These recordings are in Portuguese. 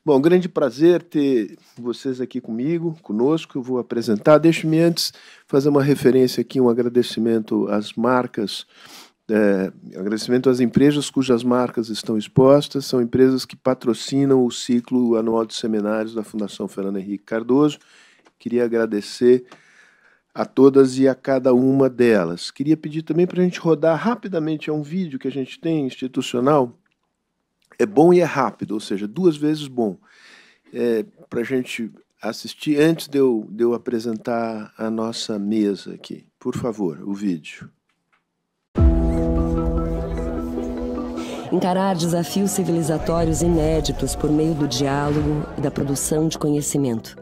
Bom, grande prazer ter vocês aqui conosco. Eu vou apresentar. Deixe-me antes fazer uma referência aqui, um agradecimento às marcas, agradecimento às empresas cujas marcas estão expostas. São empresas que patrocinam o ciclo anual de seminários da Fundação Fernando Henrique Cardoso. Queria agradecer a todas e a cada uma delas. Queria pedir também para a gente rodar rapidamente um vídeo que a gente tem institucional. É bom e é rápido, ou seja, 2 vezes bom, para a gente assistir antes de eu apresentar a nossa mesa aqui. Por favor, o vídeo. Encarar desafios civilizatórios inéditos por meio do diálogo e da produção de conhecimento.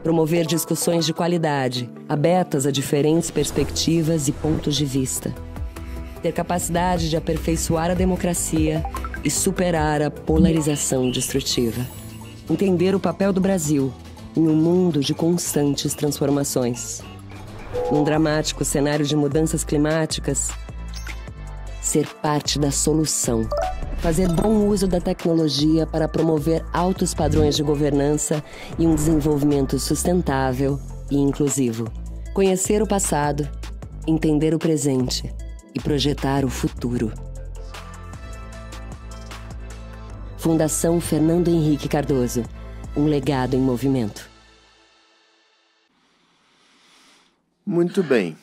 Promover discussões de qualidade, abertas a diferentes perspectivas e pontos de vista. Ter capacidade de aperfeiçoar a democracia e superar a polarização destrutiva. Entender o papel do Brasil em um mundo de constantes transformações. Num dramático cenário de mudanças climáticas, ser parte da solução. Fazer bom uso da tecnologia para promover altos padrões de governança e um desenvolvimento sustentável e inclusivo. Conhecer o passado, entender o presente e projetar o futuro. Fundação Fernando Henrique Cardoso. Um legado em movimento. Muito bem.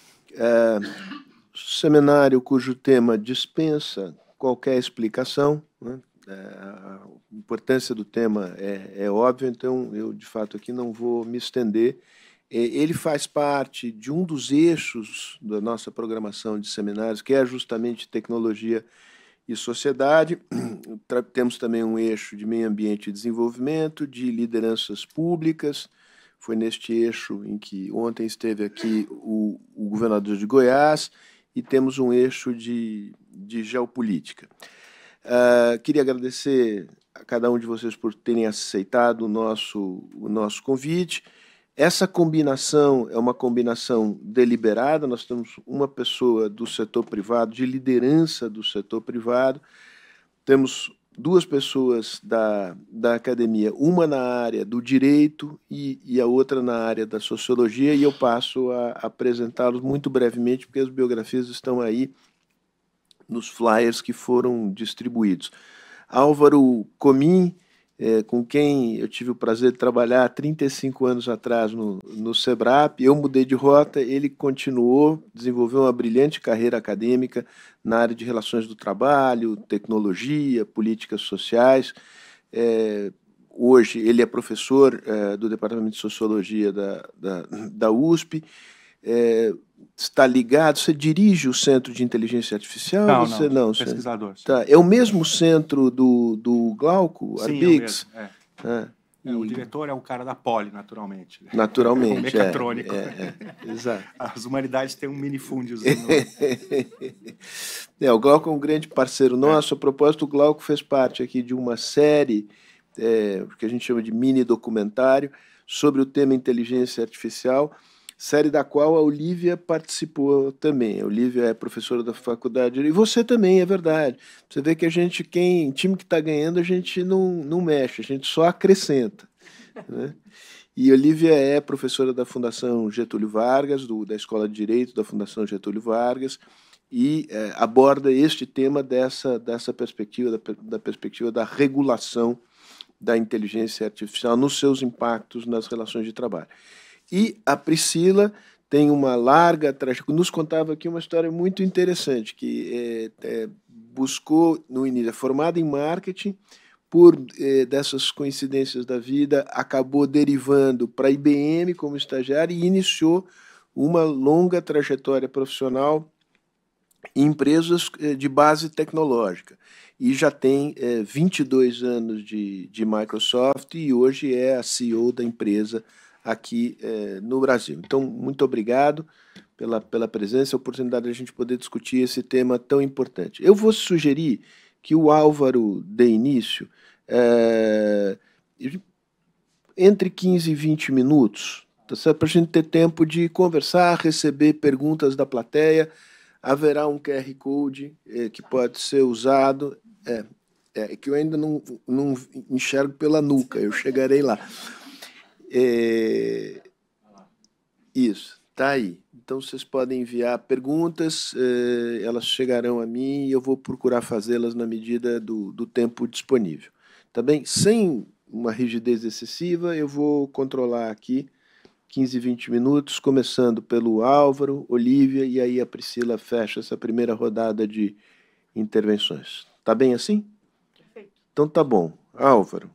Seminário cujo tema dispensa qualquer explicação, né? A importância do tema é óbvia, então eu, de fato, aqui não vou me estender. Ele faz parte de um dos eixos da nossa programação de seminários, que é justamente tecnologia e sociedade. Temos também um eixo de meio ambiente e desenvolvimento, de lideranças públicas. Foi neste eixo em que ontem esteve aqui o governador de Goiás, e temos um eixo de geopolítica. Queria agradecer a cada um de vocês por terem aceitado o nosso convite. Essa combinação é uma combinação deliberada. Nós temos uma pessoa do setor privado, de liderança do setor privado, temos 2 pessoas da academia, uma na área do direito e a outra na área da sociologia, e eu passo a apresentá-los muito brevemente, porque as biografias estão aí nos flyers que foram distribuídos. Álvaro Comim, com quem eu tive o prazer de trabalhar há 35 anos atrás no SEBRAP. Eu mudei de rota, ele continuou, desenvolveu uma brilhante carreira acadêmica na área de relações do trabalho, tecnologia, políticas sociais. Hoje ele é professor do Departamento de Sociologia da USP. Está ligado, você dirige o Centro de Inteligência Artificial? Não, pesquisador. Tá. É o mesmo centro do Glauco, Sim, Arbix? O diretor é o cara da Poli, naturalmente. Naturalmente, o mecatrônico. Exato. As humanidades têm um minifúndiozinho. O Glauco é um grande parceiro nosso. A propósito, o Glauco fez parte aqui de uma série que a gente chama de mini-documentário sobre o tema inteligência artificial, série da qual a Olívia participou também. A Olívia é professora da faculdade, e você também, é verdade. Você vê que time que está ganhando, a gente não mexe, a gente só acrescenta, né? E a Olívia é professora da Fundação Getúlio Vargas, da Escola de Direito da Fundação Getúlio Vargas, e aborda este tema dessa perspectiva, da perspectiva da regulação da inteligência artificial nos seus impactos nas relações de trabalho. E a Priscila tem uma larga trajetória, nos contava aqui uma história muito interessante, que buscou, no início, formada em marketing, por dessas coincidências da vida, acabou derivando para a IBM como estagiária e iniciou uma longa trajetória profissional em empresas de base tecnológica. E já tem 22 anos de Microsoft e hoje é a CEO da empresa aqui no Brasil. Então, muito obrigado pela presença, a oportunidade de a gente poder discutir esse tema tão importante. Eu vou sugerir que o Álvaro dê início entre 15 e 20 minutos, tá certo? Para a gente ter tempo de conversar, receber perguntas da plateia. Haverá um QR Code que pode ser usado. É que eu ainda não enxergo pela nuca, eu chegarei lá. Isso, está aí. Então, vocês podem enviar perguntas, elas chegarão a mim e eu vou procurar fazê-las na medida do tempo disponível. Tá bem? Sem uma rigidez excessiva, eu vou controlar aqui 15, 20 minutos, começando pelo Álvaro, Olívia, e aí a Priscila fecha essa primeira rodada de intervenções. Tá bem assim? Perfeito. Então tá bom. Álvaro.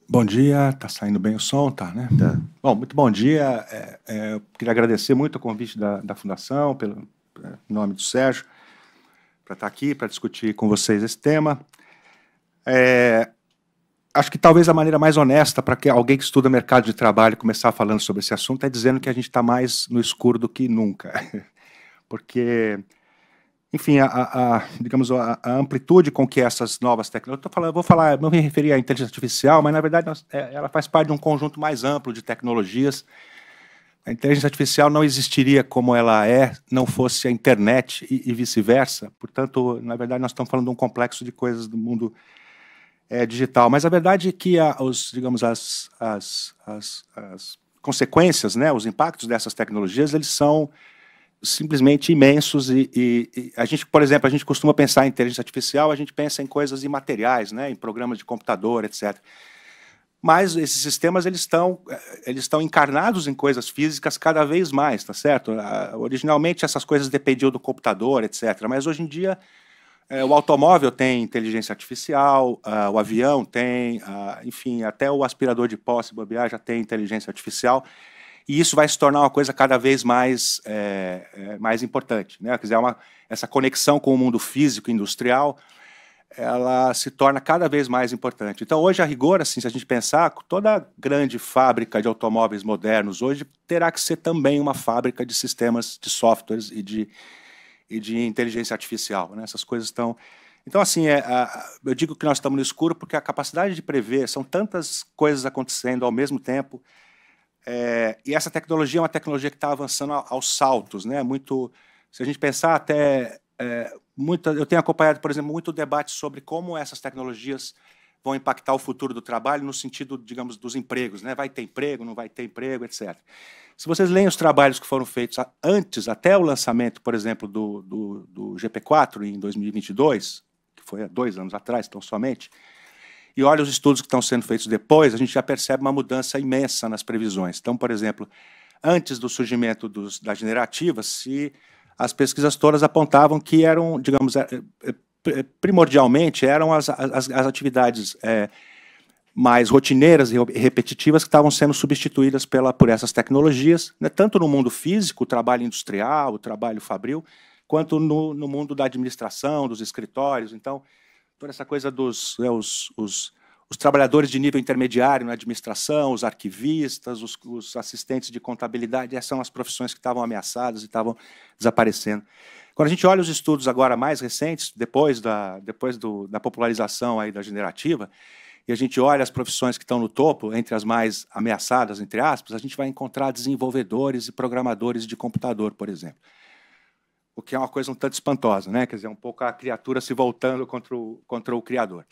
Bom dia, tá saindo bem o som, tá, né? Tá. Bom, muito bom dia. Eu queria agradecer muito o convite da Fundação, em nome do Sérgio, para estar aqui, para discutir com vocês esse tema. Acho que talvez a maneira mais honesta para que alguém que estuda mercado de trabalho começar falando sobre esse assunto é dizendo que a gente está mais no escuro do que nunca. Porque, enfim, digamos, a amplitude com que essas novas tecnologias... não me referi à inteligência artificial, mas, na verdade, ela faz parte de um conjunto mais amplo de tecnologias. A inteligência artificial não existiria como ela não fosse a internet e vice-versa. Portanto, na verdade, nós estamos falando de um complexo de coisas do mundo digital. Mas a verdade é que as consequências, né, os impactos dessas tecnologias, eles são simplesmente imensos e a gente, por exemplo, a gente costuma pensar em inteligência artificial, a gente pensa em coisas imateriais, né, em programas de computador, etc. Mas esses sistemas eles estão encarnados em coisas físicas cada vez mais, tá certo? Originalmente essas coisas dependiam do computador, etc. Mas hoje em dia o automóvel tem inteligência artificial, o avião tem, enfim, até o aspirador de pó, se bobear, já tem inteligência artificial. E isso vai se tornar uma coisa cada vez mais importante, né? Quer dizer, essa conexão com o mundo físico e industrial, ela se torna cada vez mais importante. Então, hoje, a rigor, assim, se a gente pensar, toda grande fábrica de automóveis modernos hoje terá que ser também uma fábrica de sistemas de softwares e de inteligência artificial, né? Essas coisas estão... Então, assim, eu digo que nós estamos no escuro porque a capacidade de prever, são tantas coisas acontecendo ao mesmo tempo. E essa tecnologia é uma tecnologia que está avançando aos saltos, né? Se a gente pensar até... eu tenho acompanhado, por exemplo, muito debate sobre como essas tecnologias vão impactar o futuro do trabalho no sentido, digamos, dos empregos, né? Vai ter emprego, não vai ter emprego, etc. Se vocês leem os trabalhos que foram feitos antes, até o lançamento, por exemplo, do GP4 em 2022, que foi há 2 anos atrás, tão somente, e olha os estudos que estão sendo feitos depois, a gente já percebe uma mudança imensa nas previsões. Então, por exemplo, antes do surgimento das generativas, as pesquisas todas apontavam que eram, digamos, primordialmente, eram as atividades mais rotineiras e repetitivas que estavam sendo substituídas por essas tecnologias, né, tanto no mundo físico, o trabalho industrial, o trabalho fabril, quanto no mundo da administração, dos escritórios. Então, toda essa coisa os trabalhadores de nível intermediário na administração, os arquivistas, os assistentes de contabilidade, essas são as profissões que estavam ameaçadas e estavam desaparecendo. Quando a gente olha os estudos agora mais recentes, depois da popularização aí da generativa, e a gente olha as profissões que estão no topo, entre as mais ameaçadas, entre aspas, a gente vai encontrar desenvolvedores e programadores de computador, por exemplo. O que é uma coisa um tanto espantosa, né? Quer dizer, um pouco a criatura se voltando contra o criador.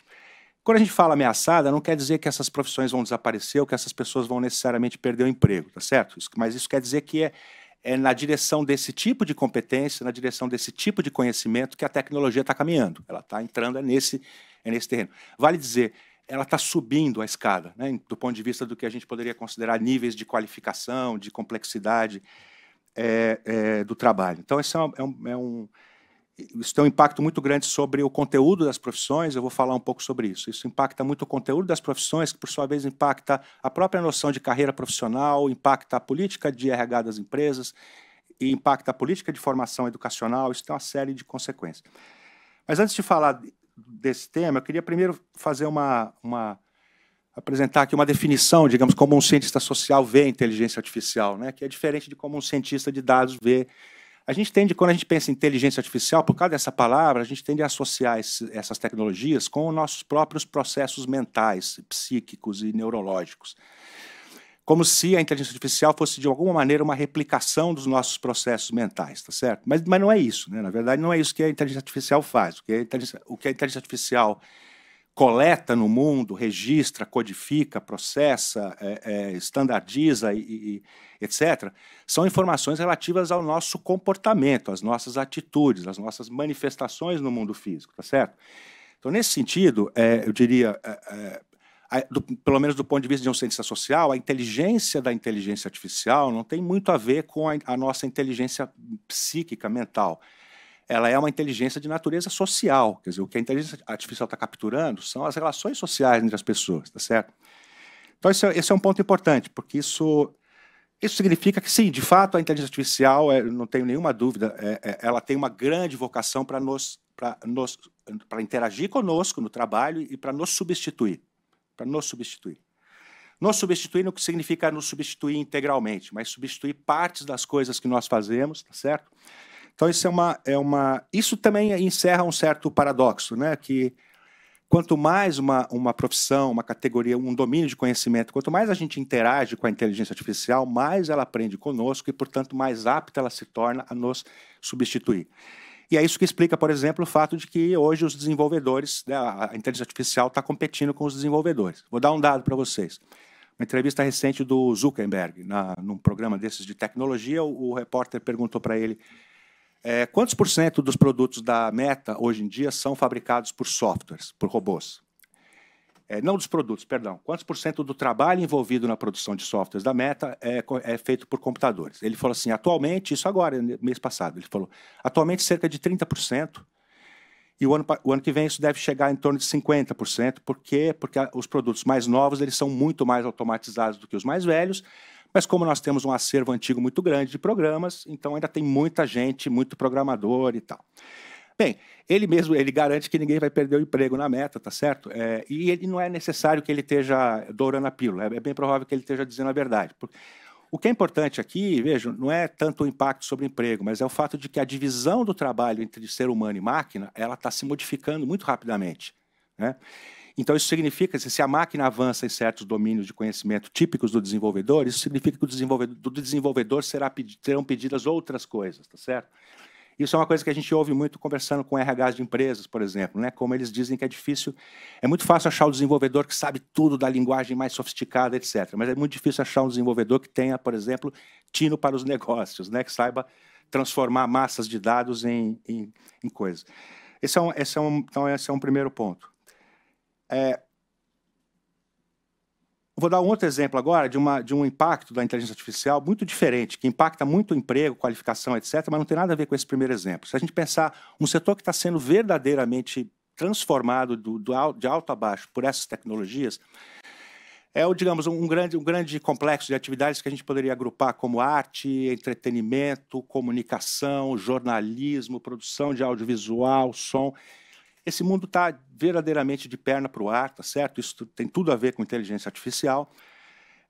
Quando a gente fala ameaçada, não quer dizer que essas profissões vão desaparecer ou que essas pessoas vão necessariamente perder o emprego, tá certo? Mas isso quer dizer que é na direção desse tipo de competência, na direção desse tipo de conhecimento que a tecnologia está caminhando. Ela está entrando nesse terreno. Vale dizer, ela está subindo a escada, né, do ponto de vista do que a gente poderia considerar níveis de qualificação, de complexidade do trabalho. Então, isso tem um impacto muito grande sobre o conteúdo das profissões, eu vou falar um pouco sobre isso. Isso impacta muito o conteúdo das profissões, que, por sua vez, impacta a própria noção de carreira profissional, impacta a política de RH das empresas, e impacta a política de formação educacional, isso tem uma série de consequências. Mas, antes de falar desse tema, eu queria primeiro fazer apresentar aqui uma definição, digamos, como um cientista social vê a inteligência artificial, né, que é diferente de como um cientista de dados vê. A gente tende, quando a gente pensa em inteligência artificial, por causa dessa palavra, a gente tende a associar essas tecnologias com os nossos próprios processos mentais, psíquicos e neurológicos. como se a inteligência artificial fosse, de alguma maneira, uma replicação dos nossos processos mentais, tá certo? Mas não é isso, né? Na verdade, não é isso que a inteligência artificial faz. O que a inteligência artificial coleta no mundo, registra, codifica, processa, estandardiza e etc., são informações relativas ao nosso comportamento, às nossas atitudes, às nossas manifestações no mundo físico, tá certo? Então, nesse sentido, eu diria, pelo menos do ponto de vista de um cientista social, a inteligência da inteligência artificial não tem muito a ver com a nossa inteligência psíquica, mental. Ela é uma inteligência de natureza social. Quer dizer, o que a inteligência artificial está capturando são as relações sociais entre as pessoas, tá certo? Então, esse é um ponto importante, porque isso significa que, sim, de fato, a inteligência artificial, não tenho nenhuma dúvida, ela tem uma grande vocação para interagir conosco no trabalho e para nos substituir. Nos substituir no que significa nos substituir integralmente, mas substituir partes das coisas que nós fazemos, tá certo? Então, isso também encerra um certo paradoxo, né? Que quanto mais uma profissão, uma categoria, um domínio de conhecimento, quanto mais a gente interage com a inteligência artificial, mais ela aprende conosco e, portanto, mais apta ela se torna a nos substituir. E é isso que explica, por exemplo, o fato de que hoje os desenvolvedores, né, a inteligência artificial está competindo com os desenvolvedores. Vou dar um dado para vocês. Uma entrevista recente do Zuckerberg, num programa desses de tecnologia, o repórter perguntou para ele quantos por cento dos produtos da Meta, hoje em dia, são fabricados por softwares, por robôs? Não dos produtos, perdão. Quantos por cento do trabalho envolvido na produção de softwares da Meta é feito por computadores? Ele falou assim, atualmente, isso agora, mês passado, ele falou, atualmente cerca de 30%, e o ano que vem isso deve chegar em torno de 50%, porque os produtos mais novos eles são muito mais automatizados do que os mais velhos, mas como nós temos um acervo antigo muito grande de programas, então ainda tem muita gente, muito programador e tal. Bem, ele garante que ninguém vai perder o emprego na Meta, tá certo? E ele não é necessário que ele esteja dourando a pílula, é bem provável que ele esteja dizendo a verdade. O que é importante aqui, vejam, não é tanto o impacto sobre o emprego, mas é o fato de que a divisão do trabalho entre ser humano e máquina, ela está se modificando muito rapidamente, né? Então, isso significa que se a máquina avança em certos domínios de conhecimento típicos do desenvolvedor, isso significa que do desenvolvedor serão pedidas outras coisas, tá certo? Isso é uma coisa que a gente ouve muito conversando com RHs de empresas, por exemplo, né? Como eles dizem que é muito fácil achar o desenvolvedor que sabe tudo da linguagem mais sofisticada, etc. Mas é muito difícil achar um desenvolvedor que tenha, por exemplo, tino para os negócios, né? Que saiba transformar massas de dados em coisas. Então, esse é um primeiro ponto. Vou dar um outro exemplo agora de um impacto da inteligência artificial muito diferente, que impacta muito o emprego, qualificação, etc., mas não tem nada a ver com esse primeiro exemplo. Se a gente pensar um setor que está sendo verdadeiramente transformado de alto a baixo por essas tecnologias, digamos, um grande complexo de atividades que a gente poderia agrupar como arte, entretenimento, comunicação, jornalismo, produção de audiovisual, som. Esse mundo está verdadeiramente de perna para o ar, tá certo? Isso tem tudo a ver com inteligência artificial.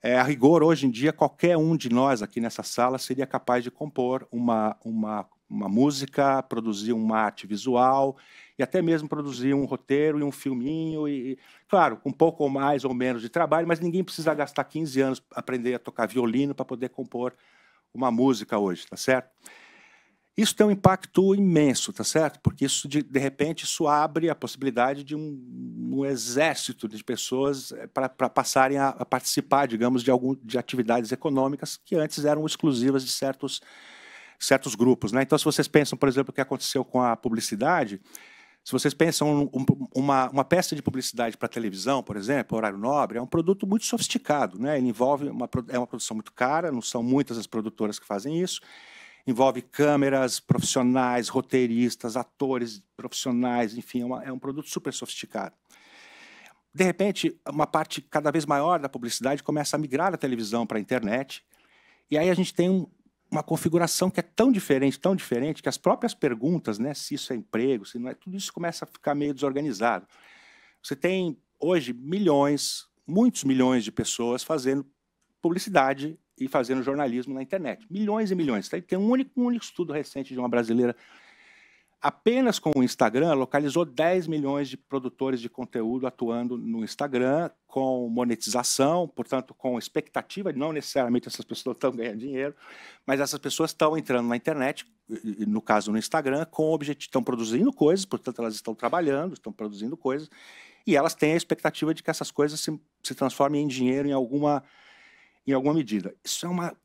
A rigor, hoje em dia, qualquer um de nós aqui nessa sala seria capaz de compor uma música, produzir uma arte visual e até mesmo produzir um roteiro e um filminho. Claro, com um pouco ou mais ou menos de trabalho, mas ninguém precisa gastar 15 anos para aprender a tocar violino para poder compor uma música hoje, tá certo? Isso tem um impacto imenso, tá certo? Porque isso, de repente, isso abre a possibilidade de um exército de pessoas para passarem a participar, digamos, de atividades econômicas que antes eram exclusivas de certos grupos, né? Então, se vocês pensam, por exemplo, o que aconteceu com a publicidade, se vocês pensam uma peça de publicidade para televisão, por exemplo, horário nobre, é um produto muito sofisticado, né? Ele envolve uma produção muito cara, não são muitas as produtoras que fazem isso. Envolve câmeras profissionais, roteiristas, atores profissionais, enfim, é um produto super sofisticado. De repente, uma parte cada vez maior da publicidade começa a migrar da televisão para a internet, e aí a gente tem uma configuração que é tão diferente, que as próprias perguntas, né, se isso é emprego, se não é, tudo isso começa a ficar meio desorganizado. Você tem, hoje, muitos milhões de pessoas fazendo publicidade e fazendo jornalismo na internet. Milhões e milhões. Tem um único estudo recente de uma brasileira Apenas com o Instagram, localizou 10 milhões de produtores de conteúdo atuando no Instagram, com monetização, portanto, com expectativa, não necessariamente essas pessoas estão ganhando dinheiro, mas essas pessoas estão entrando na internet, no caso no Instagram, com o objetivo, estão produzindo coisas, portanto, elas estão trabalhando, estão produzindo coisas, e elas têm a expectativa de que essas coisas se transformem em dinheiro em alguma medida. Isso é uma...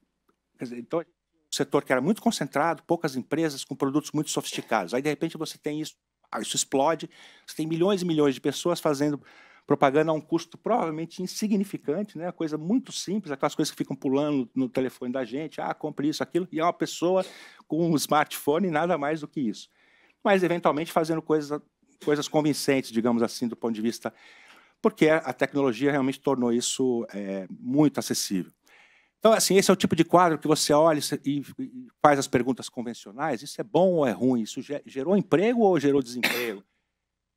Quer dizer, então, um setor que era muito concentrado, poucas empresas com produtos muito sofisticados. Aí, de repente, você tem isso explode, você tem milhões e milhões de pessoas fazendo propaganda a um custo provavelmente insignificante, né? Coisa muito simples, aquelas coisas que ficam pulando no telefone da gente, compre isso, aquilo, e é uma pessoa com um smartphone e nada mais do que isso. Mas, eventualmente, fazendo coisas convincentes, digamos assim, do ponto de vista... Porque a tecnologia realmente tornou isso muito acessível. Então, assim, esse é o tipo de quadro que você olha e faz as perguntas convencionais. Isso é bom ou é ruim? Isso gerou emprego ou gerou desemprego?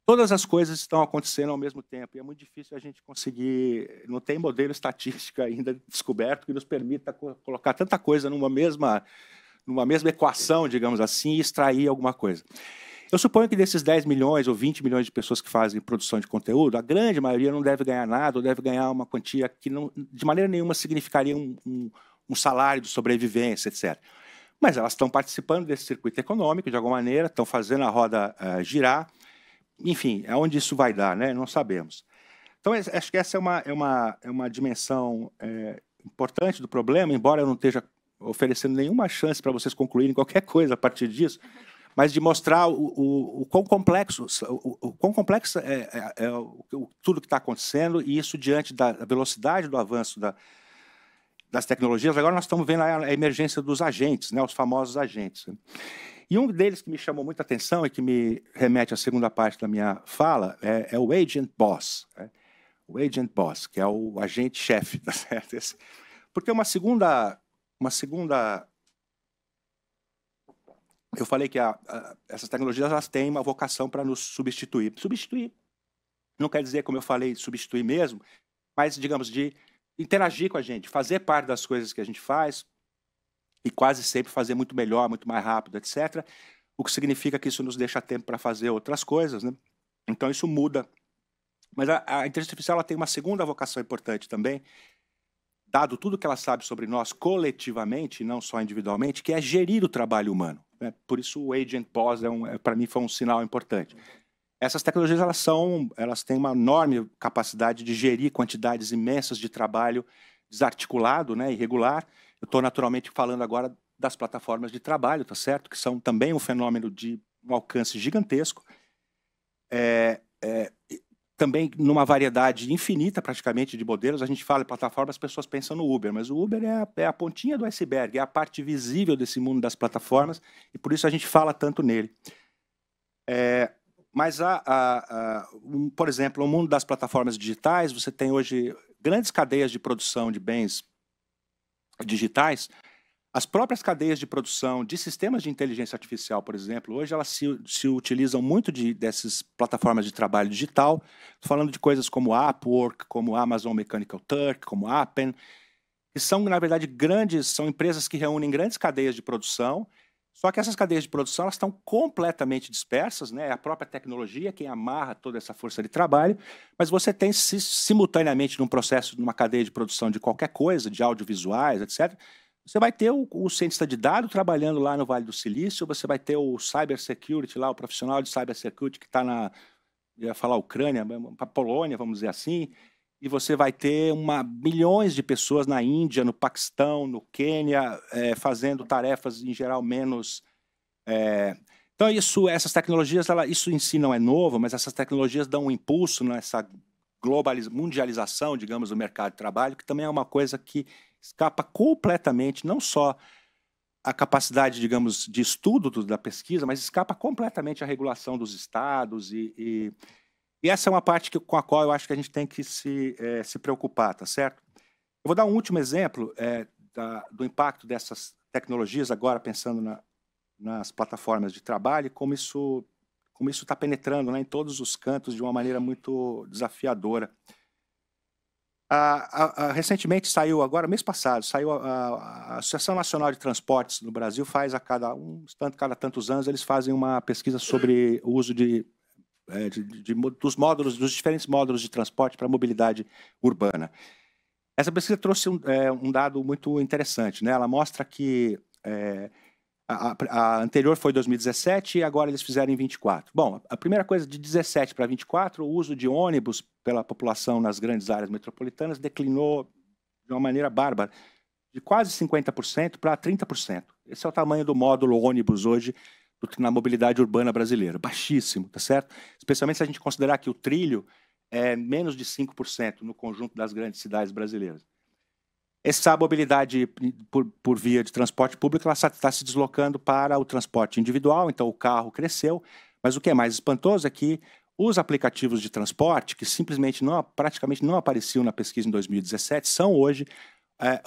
Todas as coisas estão acontecendo ao mesmo tempo. E é muito difícil a gente conseguir... Não tem modelo estatístico ainda descoberto que nos permita colocar tanta coisa numa mesma equação, digamos assim, e extrair alguma coisa. Eu suponho que desses 10 milhões ou 20 milhões de pessoas que fazem produção de conteúdo, a grande maioria não deve ganhar nada, ou deve ganhar uma quantia que não, de maneira nenhuma significaria um salário de sobrevivência, etc. Mas elas estão participando desse circuito econômico, de alguma maneira, estão fazendo a roda girar. Enfim, aonde isso vai dar, né? Não sabemos. Então, acho que essa é uma dimensão importante do problema, embora eu não esteja oferecendo nenhuma chance para vocês concluírem qualquer coisa a partir disso, mas de mostrar o quão complexo é tudo que está acontecendo, e isso diante da velocidade do avanço das tecnologias. Agora nós estamos vendo a emergência dos agentes, né, os famosos agentes. E um deles que me chamou muita atenção e que me remete à segunda parte da minha fala é o Agent Boss. O Agent Boss, que é o agente-chefe, tá certo? Porque uma segunda... Eu falei que essas tecnologias elas têm uma vocação para nos substituir. Substituir não quer dizer, como eu falei, substituir mesmo, mas, digamos, de interagir com a gente, fazer parte das coisas que a gente faz e quase sempre fazer muito melhor, muito mais rápido, etc. O que significa que isso nos deixa tempo para fazer outras coisas, né? Então, isso muda. Mas a inteligência artificial ela tem uma segunda vocação importante também, dado tudo que ela sabe sobre nós coletivamente, não só individualmente, que é gerir o trabalho humano. Por isso o Agent Boss, para mim, foi um sinal importante. Essas tecnologias elas têm uma enorme capacidade de gerir quantidades imensas de trabalho desarticulado, né, irregular. Eu estou naturalmente falando agora das plataformas de trabalho, tá certo? Que são também um fenômeno de um alcance gigantesco. Também numa variedade infinita, praticamente, de modelos. A gente fala em plataformas, as pessoas pensam no Uber, mas o Uber é a pontinha do iceberg, é a parte visível desse mundo das plataformas, e por isso a gente fala tanto nele. Mas, por exemplo, no mundo das plataformas digitais, você tem hoje grandes cadeias de produção de bens digitais. As próprias cadeias de produção de sistemas de inteligência artificial, por exemplo, hoje elas se utilizam muito dessas plataformas de trabalho digital. Estou falando de coisas como Upwork, como Amazon Mechanical Turk, como Appen, que são, na verdade, são empresas que reúnem grandes cadeias de produção, só que essas cadeias de produção elas estão completamente dispersas, né? É a própria tecnologia quem amarra toda essa força de trabalho, mas você tem simultaneamente num processo, numa cadeia de produção de qualquer coisa, de audiovisuais, etc., você vai ter o cientista de dados trabalhando lá no Vale do Silício, você vai ter o cybersecurity lá, o profissional de cybersecurity que está eu ia falar Ucrânia, para Polônia, vamos dizer assim, e você vai ter milhões de pessoas na Índia, no Paquistão, no Quênia, fazendo tarefas, em geral, menos... Então, essas tecnologias, isso em si não é novo, mas essas tecnologias dão um impulso nessa mundialização, digamos, do mercado de trabalho, que também é uma coisa que escapa completamente, não só a capacidade, digamos, de estudo da pesquisa, mas escapa completamente à regulação dos estados e essa é uma parte com a qual eu acho que a gente tem que se preocupar, tá certo? Eu vou dar um último exemplo do impacto dessas tecnologias, agora pensando nas plataformas de trabalho, como isso está penetrando, né, em todos os cantos de uma maneira muito desafiadora. Recentemente saiu, agora mês passado, saiu a Associação Nacional de Transportes no Brasil, faz cada tantos anos, eles fazem uma pesquisa sobre o uso dos diferentes módulos de transporte para a mobilidade urbana. Essa pesquisa trouxe um dado muito interessante, né? Ela mostra que a anterior foi 2017 e agora eles fizeram em 24. Bom, a primeira coisa, de 17 para 24, o uso de ônibus pela população nas grandes áreas metropolitanas declinou de uma maneira bárbara, de quase 50% para 30%. Esse é o tamanho do módulo ônibus hoje na mobilidade urbana brasileira. Baixíssimo, tá certo? Especialmente se a gente considerar que o trilho é menos de 5% no conjunto das grandes cidades brasileiras. Essa mobilidade por via de transporte público está se deslocando para o transporte individual, então o carro cresceu, mas o que é mais espantoso é que os aplicativos de transporte, que simplesmente praticamente não apareciam na pesquisa em 2017, são hoje a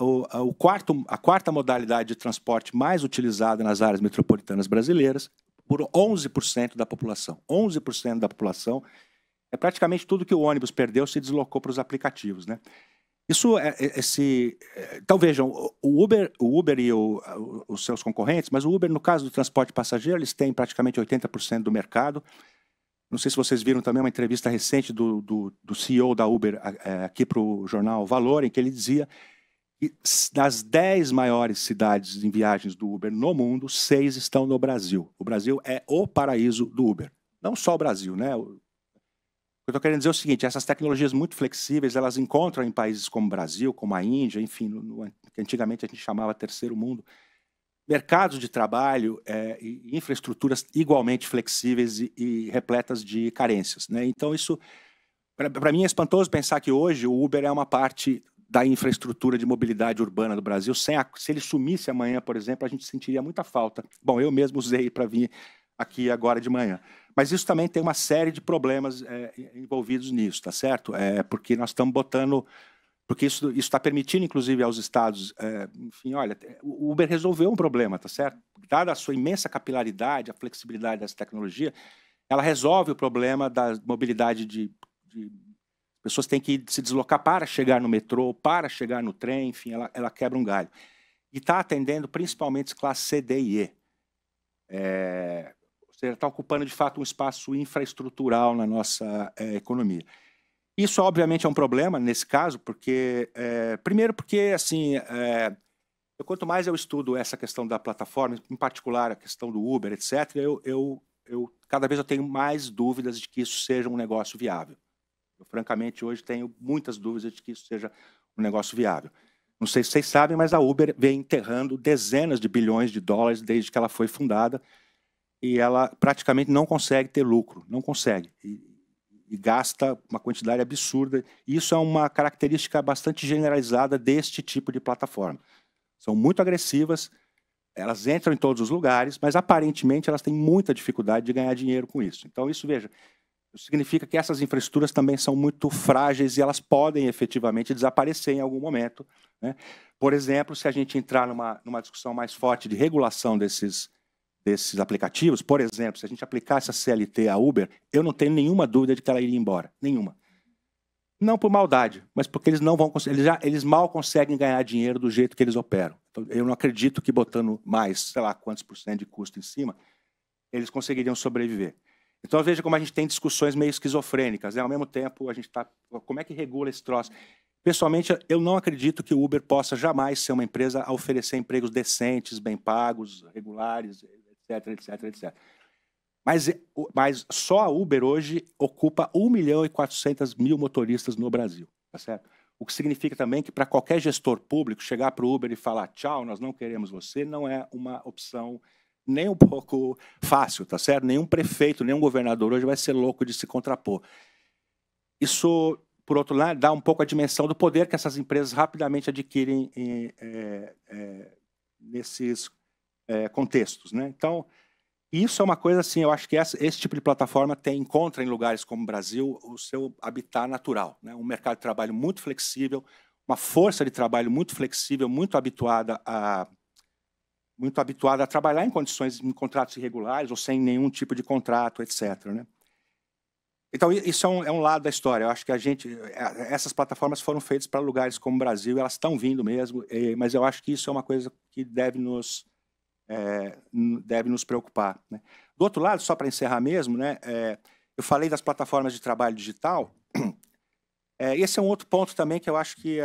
quarta modalidade de transporte mais utilizada nas áreas metropolitanas brasileiras, por 11% da população. 11% da população, é praticamente tudo que o ônibus perdeu se deslocou para os aplicativos, né? Então vejam, o Uber e os seus concorrentes, mas o Uber, no caso do transporte passageiro, eles têm praticamente 80% do mercado. Não sei se vocês viram também uma entrevista recente do CEO da Uber aqui para o jornal Valor, em que ele dizia que das 10 maiores cidades em viagens do Uber no mundo, 6 estão no Brasil. O Brasil é o paraíso do Uber. Não só o Brasil, né? Eu estou querendo dizer o seguinte, essas tecnologias muito flexíveis, elas encontram em países como o Brasil, como a Índia, enfim, que antigamente a gente chamava terceiro mundo, mercados de trabalho e infraestruturas igualmente flexíveis e repletas de carências, né? Então, isso, para mim, é espantoso pensar que hoje o Uber é uma parte da infraestrutura de mobilidade urbana do Brasil. Se ele sumisse amanhã, por exemplo, a gente sentiria muita falta. Bom, eu mesmo usei para vir aqui agora de manhã. Mas isso também tem uma série de problemas envolvidos nisso, tá certo? Porque nós estamos botando... Porque isso está permitindo, inclusive, aos estados... enfim, olha, o Uber resolveu um problema, tá certo? Dada a sua imensa capilaridade, a flexibilidade dessa tecnologia, ela resolve o problema da mobilidade de pessoas têm que se deslocar para chegar no metrô, para chegar no trem, enfim, ela quebra um galho. E está atendendo principalmente classe C, D e E. Ou seja, está ocupando, de fato, um espaço infraestrutural na nossa economia. Isso, obviamente, é um problema nesse caso, porque, primeiro, porque, assim, quanto mais eu estudo essa questão da plataforma, em particular a questão do Uber, etc., cada vez eu tenho mais dúvidas de que isso seja um negócio viável. Eu, francamente, hoje tenho muitas dúvidas de que isso seja um negócio viável. Não sei se vocês sabem, mas a Uber vem enterrando dezenas de bilhões de dólares desde que ela foi fundada e ela praticamente não consegue ter lucro, não consegue. E gasta uma quantidade absurda. E isso é uma característica bastante generalizada deste tipo de plataforma. São muito agressivas, elas entram em todos os lugares, mas aparentemente elas têm muita dificuldade de ganhar dinheiro com isso. Então isso, veja, significa que essas infraestruturas também são muito frágeis e elas podem efetivamente desaparecer em algum momento, né? Por exemplo, se a gente entrar numa discussão mais forte de regulação desses aplicativos, por exemplo, se a gente aplicasse a CLT à Uber, eu não tenho nenhuma dúvida de que ela iria embora, nenhuma. Não por maldade, mas porque eles não vão conseguir, eles mal conseguem ganhar dinheiro do jeito que eles operam. Então, eu não acredito que botando mais, sei lá, quantos % de custo em cima, eles conseguiriam sobreviver. Então, veja como a gente tem discussões meio esquizofrênicas, né? Ao mesmo tempo, a gente está... Como é que regula esse troço? Pessoalmente, eu não acredito que o Uber possa jamais ser uma empresa a oferecer empregos decentes, bem pagos, regulares, etc, etc, etc. Mas só a Uber hoje ocupa 1.400.000 motoristas no Brasil, tá certo? O que significa também que para qualquer gestor público chegar para o Uber e falar tchau, nós não queremos você, não é uma opção nem um pouco fácil, tá certo? Nenhum prefeito, nenhum governador hoje vai ser louco de se contrapor. Isso, por outro lado, dá um pouco a dimensão do poder que essas empresas rapidamente adquirem nesses contextos, né? Então, isso é uma coisa assim, eu acho que esse tipo de plataforma encontra em lugares como o Brasil o seu habitat natural, né? Um mercado de trabalho muito flexível, uma força de trabalho muito flexível, muito habituada a trabalhar em condições, em contratos irregulares ou sem nenhum tipo de contrato, etc., né? Então, isso é um lado da história. Eu acho que essas plataformas foram feitas para lugares como o Brasil, elas estão vindo mesmo, mas eu acho que isso é uma coisa que deve nos preocupar, né? Do outro lado, só para encerrar mesmo, né, eu falei das plataformas de trabalho digital. Esse é um outro ponto também que eu acho que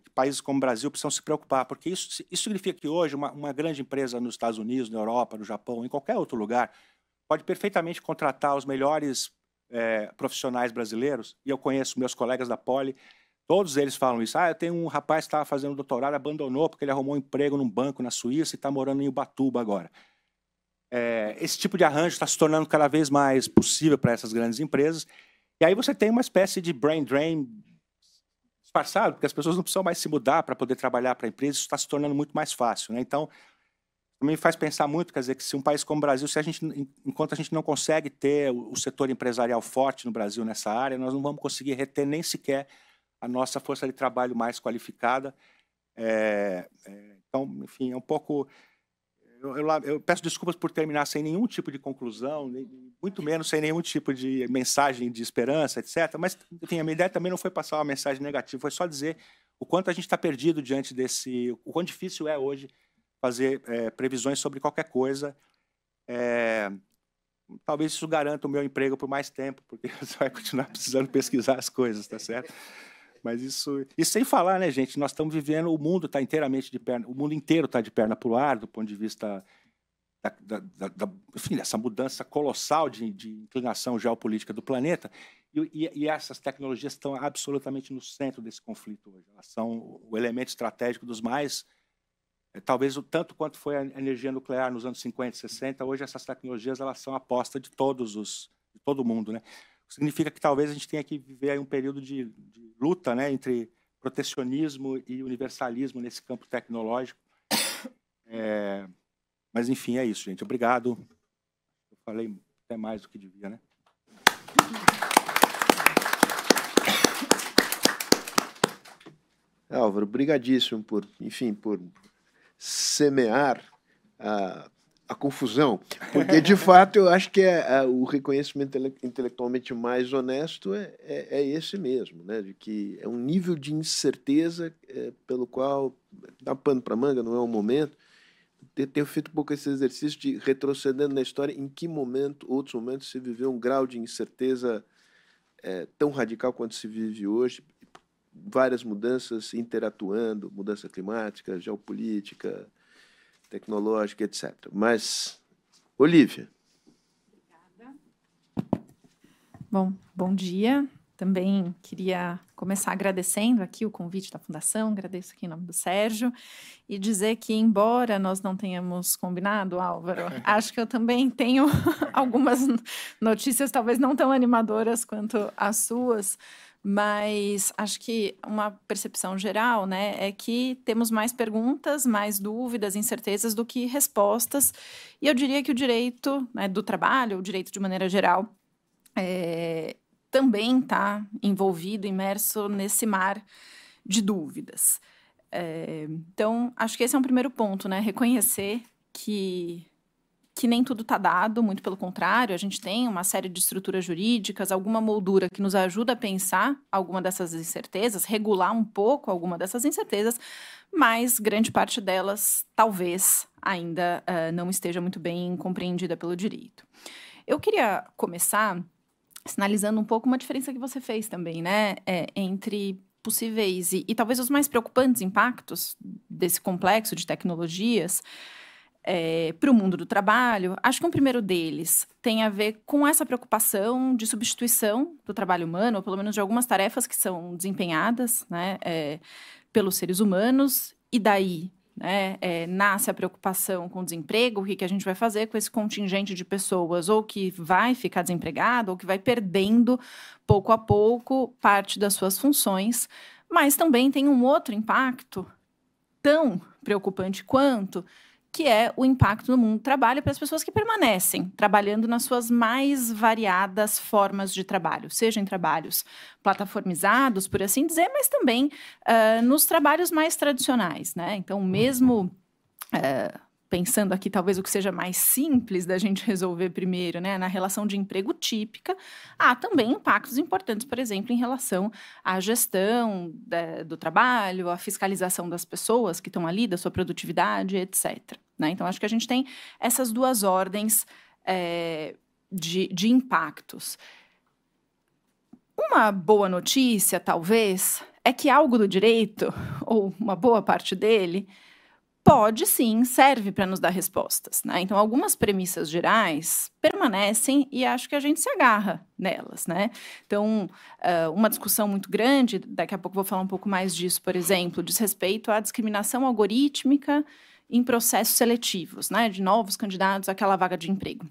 que países como o Brasil precisam se preocupar, porque isso significa que hoje uma grande empresa nos Estados Unidos, na Europa, no Japão, em qualquer outro lugar, pode perfeitamente contratar os melhores profissionais brasileiros, e eu conheço meus colegas da Poli, todos eles falam isso. Eu tenho um rapaz que estava fazendo doutorado, abandonou porque ele arrumou um emprego num banco na Suíça e está morando em Ubatuba agora. Esse tipo de arranjo está se tornando cada vez mais possível para essas grandes empresas, e aí você tem uma espécie de brain drain disfarçado, porque as pessoas não precisam mais se mudar para poder trabalhar para a empresa, isso está se tornando muito mais fácil, né? Então, me faz pensar muito, quer dizer, que se um país como o Brasil, enquanto a gente não consegue ter o setor empresarial forte no Brasil nessa área, nós não vamos conseguir reter nem sequer a nossa força de trabalho mais qualificada. Então, enfim, é um pouco... Eu peço desculpas por terminar sem nenhum tipo de conclusão, muito menos sem nenhum tipo de mensagem de esperança, etc. Mas, enfim, a minha ideia também não foi passar uma mensagem negativa, foi só dizer o quanto a gente está perdido diante desse... o quão difícil é hoje fazer previsões sobre qualquer coisa. Talvez isso garanta o meu emprego por mais tempo, porque você vai continuar precisando pesquisar as coisas, tá certo? Mas isso sem falar, né, gente? Nós estamos vivendo, o mundo está inteiramente de perna, o mundo inteiro está de perna para o ar, do ponto de vista enfim, dessa mudança colossal de inclinação geopolítica do planeta, e essas tecnologias estão absolutamente no centro desse conflito hoje. Elas são o elemento estratégico dos mais... talvez o tanto quanto foi a energia nuclear nos anos 50 e 60, hoje essas tecnologias elas são a aposta de todo mundo, né? Significa que talvez a gente tenha que viver aí um período de luta, né, entre protecionismo e universalismo nesse campo tecnológico. Mas, enfim, é isso, gente. Obrigado. Eu falei até mais do que devia, né? Álvaro, brigadíssimo por semear a confusão, porque, de fato, eu acho que o reconhecimento intelectualmente mais honesto é esse mesmo, né? De que é um nível de incerteza pelo qual dá pano para manga, não é o momento. Tenho feito um pouco esse exercício de retrocedendo na história, em que momento, outros momentos, se viveu um grau de incerteza tão radical quanto se vive hoje, várias mudanças interatuando, mudança climática, geopolítica, tecnológica, etc. Mas, Olívia. Obrigada. Bom dia. Também queria começar agradecendo aqui o convite da Fundação, agradeço aqui em nome do Sérgio, e dizer que, embora nós não tenhamos combinado, Álvaro, acho que eu também tenho algumas notícias, talvez não tão animadoras quanto as suas, mas acho que uma percepção geral, né, é que temos mais perguntas, mais dúvidas, incertezas do que respostas, e eu diria que o direito, né, do trabalho, o direito de maneira geral, também está envolvido, imerso nesse mar de dúvidas. Então, acho que esse é um primeiro ponto, né, reconhecer que nem tudo está dado, muito pelo contrário, a gente tem uma série de estruturas jurídicas, alguma moldura que nos ajuda a pensar alguma dessas incertezas, regular um pouco alguma dessas incertezas, mas grande parte delas talvez ainda não esteja muito bem compreendida pelo direito. Eu queria começar sinalizando um pouco uma diferença que você fez também, né, entre possíveis e talvez os mais preocupantes impactos desse complexo de tecnologias para o mundo do trabalho. Acho que um primeiro deles tem a ver com essa preocupação de substituição do trabalho humano, ou pelo menos de algumas tarefas que são desempenhadas, né, pelos seres humanos, e daí, né, nasce a preocupação com o desemprego, o que a gente vai fazer com esse contingente de pessoas, ou que vai ficar desempregado, ou que vai perdendo, pouco a pouco, parte das suas funções, mas também tem um outro impacto tão preocupante quanto, que é o impacto no mundo do trabalho para as pessoas que permanecem trabalhando nas suas mais variadas formas de trabalho, seja em trabalhos plataformizados, por assim dizer, mas também nos trabalhos mais tradicionais, né? Então, mesmo pensando aqui talvez o que seja mais simples da gente resolver primeiro, né, na relação de emprego típica, há também impactos importantes, por exemplo, em relação à gestão do trabalho, à fiscalização das pessoas que estão ali, da sua produtividade, etc. Né? Então, acho que a gente tem essas duas ordens de impactos. Uma boa notícia, talvez, é que algo do direito, ou uma boa parte dele, pode sim, serve para nos dar respostas. Né? Então, algumas premissas gerais permanecem e acho que a gente se agarra nelas. Né? Então, uma discussão muito grande, daqui a pouco vou falar um pouco mais disso, por exemplo, diz respeito à discriminação algorítmica em processos seletivos, né, de novos candidatos àquela vaga de emprego.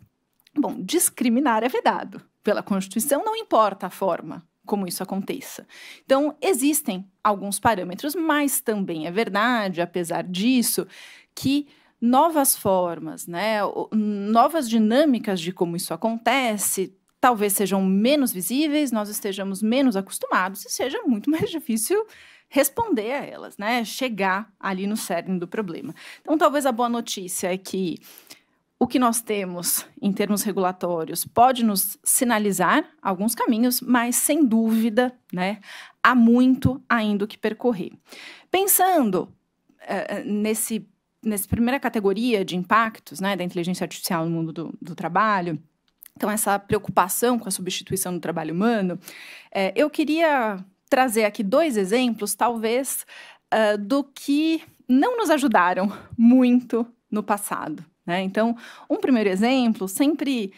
Bom, discriminar é vedado pela Constituição, não importa a forma como isso aconteça. Então, existem alguns parâmetros, mas também é verdade, apesar disso, que novas formas, né, novas dinâmicas de como isso acontece, talvez sejam menos visíveis, nós estejamos menos acostumados e seja muito mais difícil responder a elas, né, chegar ali no cerne do problema. Então, talvez a boa notícia é que o que nós temos em termos regulatórios pode nos sinalizar alguns caminhos, mas, sem dúvida, né, há muito ainda o que percorrer. Pensando nessa primeira categoria de impactos, né, da inteligência artificial no mundo do trabalho, então, essa preocupação com a substituição do trabalho humano, eu queria trazer aqui 2 exemplos, talvez, do que não nos ajudaram muito no passado. Né? Então, um primeiro exemplo, sempre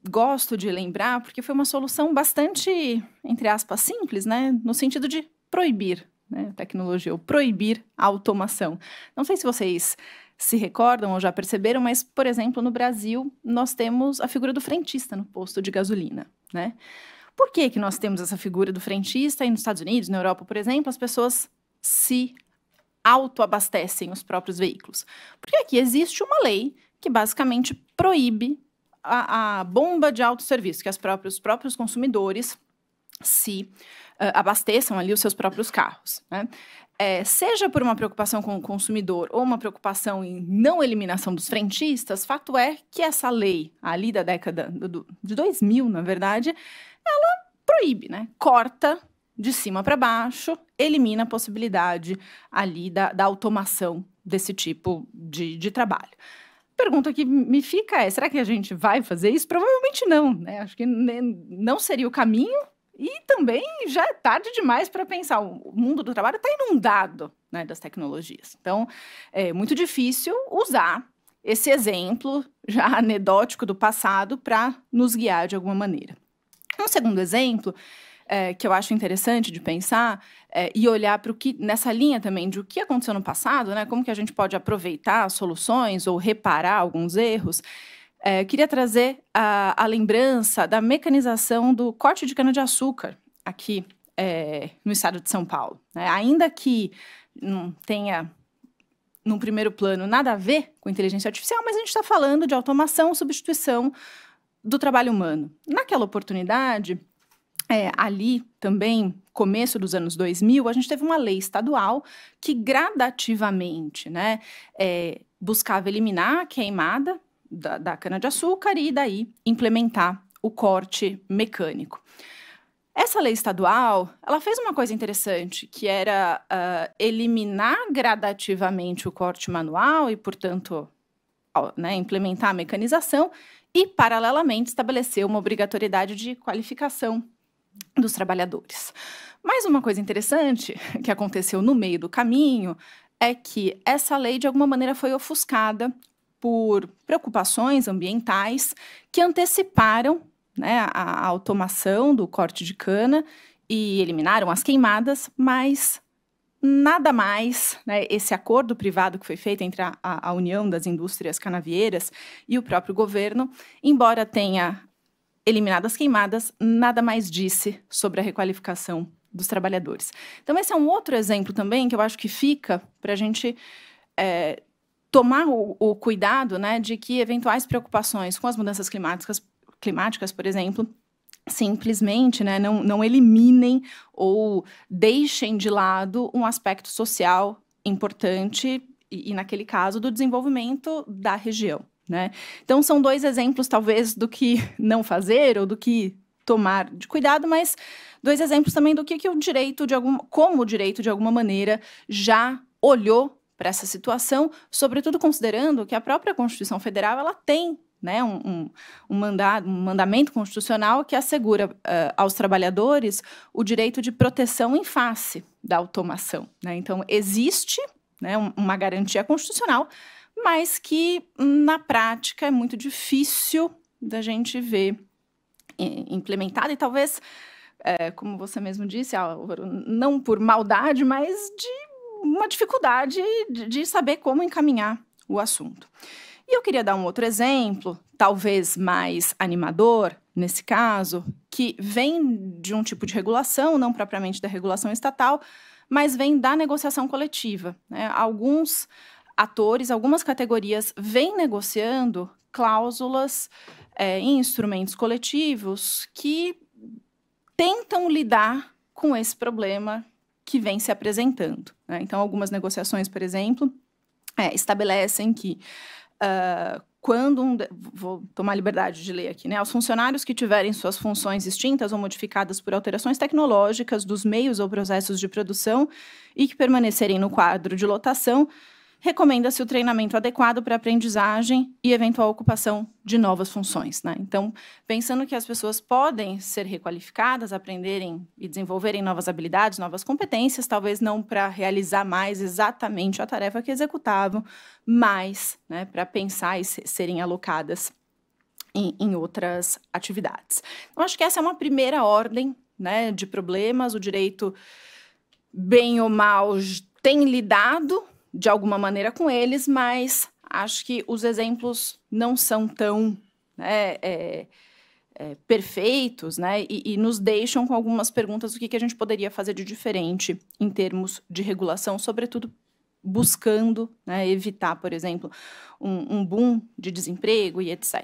gosto de lembrar, porque foi uma solução bastante, entre aspas, simples, né? No sentido de proibir, né, a tecnologia, ou proibir a automação. Não sei se vocês se recordam ou já perceberam, mas, por exemplo, no Brasil, nós temos a figura do frentista no posto de gasolina. Né? Por que nós temos essa figura do frentista? E nos Estados Unidos, na Europa, por exemplo, as pessoas se autoabastecem os próprios veículos. Porque aqui existe uma lei que basicamente proíbe a bomba de autosserviço, que os próprios consumidores se abasteçam ali os seus próprios carros. Né? Seja por uma preocupação com o consumidor ou uma preocupação em não eliminação dos frentistas, fato é que essa lei, ali da década de 2000, na verdade, ela proíbe, né? Corta de cima para baixo, elimina a possibilidade ali da automação desse tipo de trabalho. A pergunta que me fica é, será que a gente vai fazer isso? Provavelmente não, né? Acho que não seria o caminho e também já é tarde demais para pensar. O mundo do trabalho está inundado, né, das tecnologias. Então, é muito difícil usar esse exemplo já anedótico do passado para nos guiar de alguma maneira. Um segundo exemplo que eu acho interessante de pensar e olhar para o que, nessa linha também, de o que aconteceu no passado, né, como que a gente pode aproveitar soluções ou reparar alguns erros, queria trazer a lembrança da mecanização do corte de cana-de-açúcar aqui no estado de São Paulo. Né? Ainda que não tenha, num primeiro plano, nada a ver com inteligência artificial, mas a gente está falando de automação, substituição do trabalho humano. Naquela oportunidade, ali também, começo dos anos 2000, a gente teve uma lei estadual que gradativamente, né, buscava eliminar a queimada da cana-de-açúcar e daí implementar o corte mecânico. Essa lei estadual, ela fez uma coisa interessante, que era eliminar gradativamente o corte manual e, portanto, né, implementar a mecanização e, paralelamente, estabelecer uma obrigatoriedade de qualificação dos trabalhadores. Mas uma coisa interessante que aconteceu no meio do caminho é que essa lei, de alguma maneira, foi ofuscada por preocupações ambientais que anteciparam, né, a automação do corte de cana e eliminaram as queimadas, mas nada mais, né, esse acordo privado que foi feito entre a União das Indústrias Canavieiras e o próprio governo, embora tenha eliminado as queimadas, nada mais disse sobre a requalificação dos trabalhadores. Então, esse é um outro exemplo também que eu acho que fica para a gente tomar o cuidado, né, de que eventuais preocupações com as mudanças climáticas, por exemplo, simplesmente, né, não eliminem ou deixem de lado um aspecto social importante e naquele caso, do desenvolvimento da região, né? Então, são 2 exemplos, talvez, do que não fazer ou do que tomar de cuidado, mas 2 exemplos também do que o direito, como o direito, de alguma maneira, já olhou para essa situação, sobretudo considerando que a própria Constituição Federal ela tem, né, um mandamento constitucional que assegura aos trabalhadores o direito de proteção em face da automação, né? Então, existe, né, uma garantia constitucional, mas que, na prática, é muito difícil da gente ver implementada, e talvez, como você mesmo disse, Álvaro, não por maldade, mas de uma dificuldade de saber como encaminhar o assunto. E eu queria dar um outro exemplo, talvez mais animador, nesse caso, que vem de um tipo de regulação, não propriamente da regulação estatal, mas vem da negociação coletiva, né? Alguns atores, algumas categorias vêm negociando cláusulas em instrumentos coletivos que tentam lidar com esse problema que vem se apresentando, né? Então, algumas negociações, por exemplo, estabelecem que vou tomar a liberdade de ler aqui, né? Os funcionários que tiverem suas funções extintas ou modificadas por alterações tecnológicas dos meios ou processos de produção e que permanecerem no quadro de lotação, recomenda-se o treinamento adequado para aprendizagem e eventual ocupação de novas funções, né? Então, pensando que as pessoas podem ser requalificadas, aprenderem e desenvolverem novas habilidades, novas competências, talvez não para realizar mais exatamente a tarefa que executavam, mas, né, para pensar e serem alocadas em outras atividades. Então, acho que essa é uma primeira ordem, né, de problemas. O direito, bem ou mal, tem lidado de alguma maneira com eles, mas acho que os exemplos não são tão, né, perfeitos, né, e nos deixam com algumas perguntas do que a gente poderia fazer de diferente em termos de regulação, sobretudo buscando, né, evitar, por exemplo, um boom de desemprego e etc.